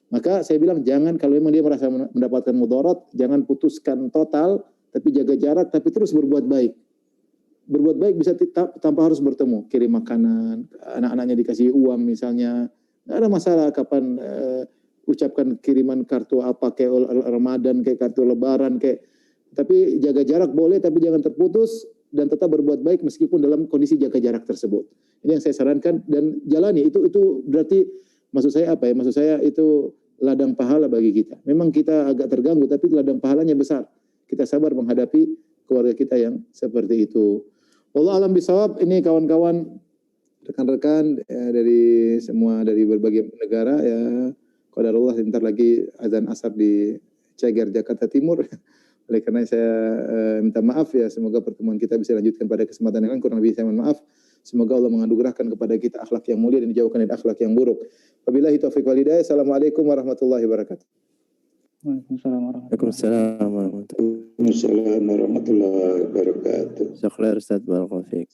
Maka saya bilang jangan, kalau memang dia merasa mendapatkan mudarat, jangan putuskan total, tapi jaga jarak, tapi terus berbuat baik. Berbuat baik bisa tanpa harus bertemu. Kirim makanan, anak-anaknya dikasih uang misalnya, nggak ada masalah. Kapan ucapkan kiriman kartu apa, kayak Ramadan, kayak kartu Lebaran, kayak. Tapi jaga jarak boleh, tapi jangan terputus, dan tetap berbuat baik meskipun dalam kondisi jaga jarak tersebut. Ini yang saya sarankan, dan jalani. Itu berarti, maksud saya apa ya? Maksud saya itu ladang pahala bagi kita. Memang kita agak terganggu, tapi ladang pahalanya besar. Kita sabar menghadapi keluarga kita yang seperti itu. Wallahu a'lam bishawab. Ini kawan-kawan, rekan-rekan dari berbagai negara ya. Qadarullah, sebentar lagi azan asar di Ceger, Jakarta Timur. Oleh karena saya minta maaf ya, semoga pertemuan kita bisa lanjutkan pada kesempatan yang lain. Kurang lebih saya mohon maaf. Semoga Allah menganugerahkan kepada kita akhlak yang mulia dan dijauhkan dari akhlak yang buruk. Wabillahi taufiq wal hidayah. Assalamualaikum warahmatullahi wabarakatuh. Waalaikumsalam warahmatullahi wabarakatuh. Assalamualaikum warahmatullahi wabarakatuh. Ustaz, barakallahu fiik.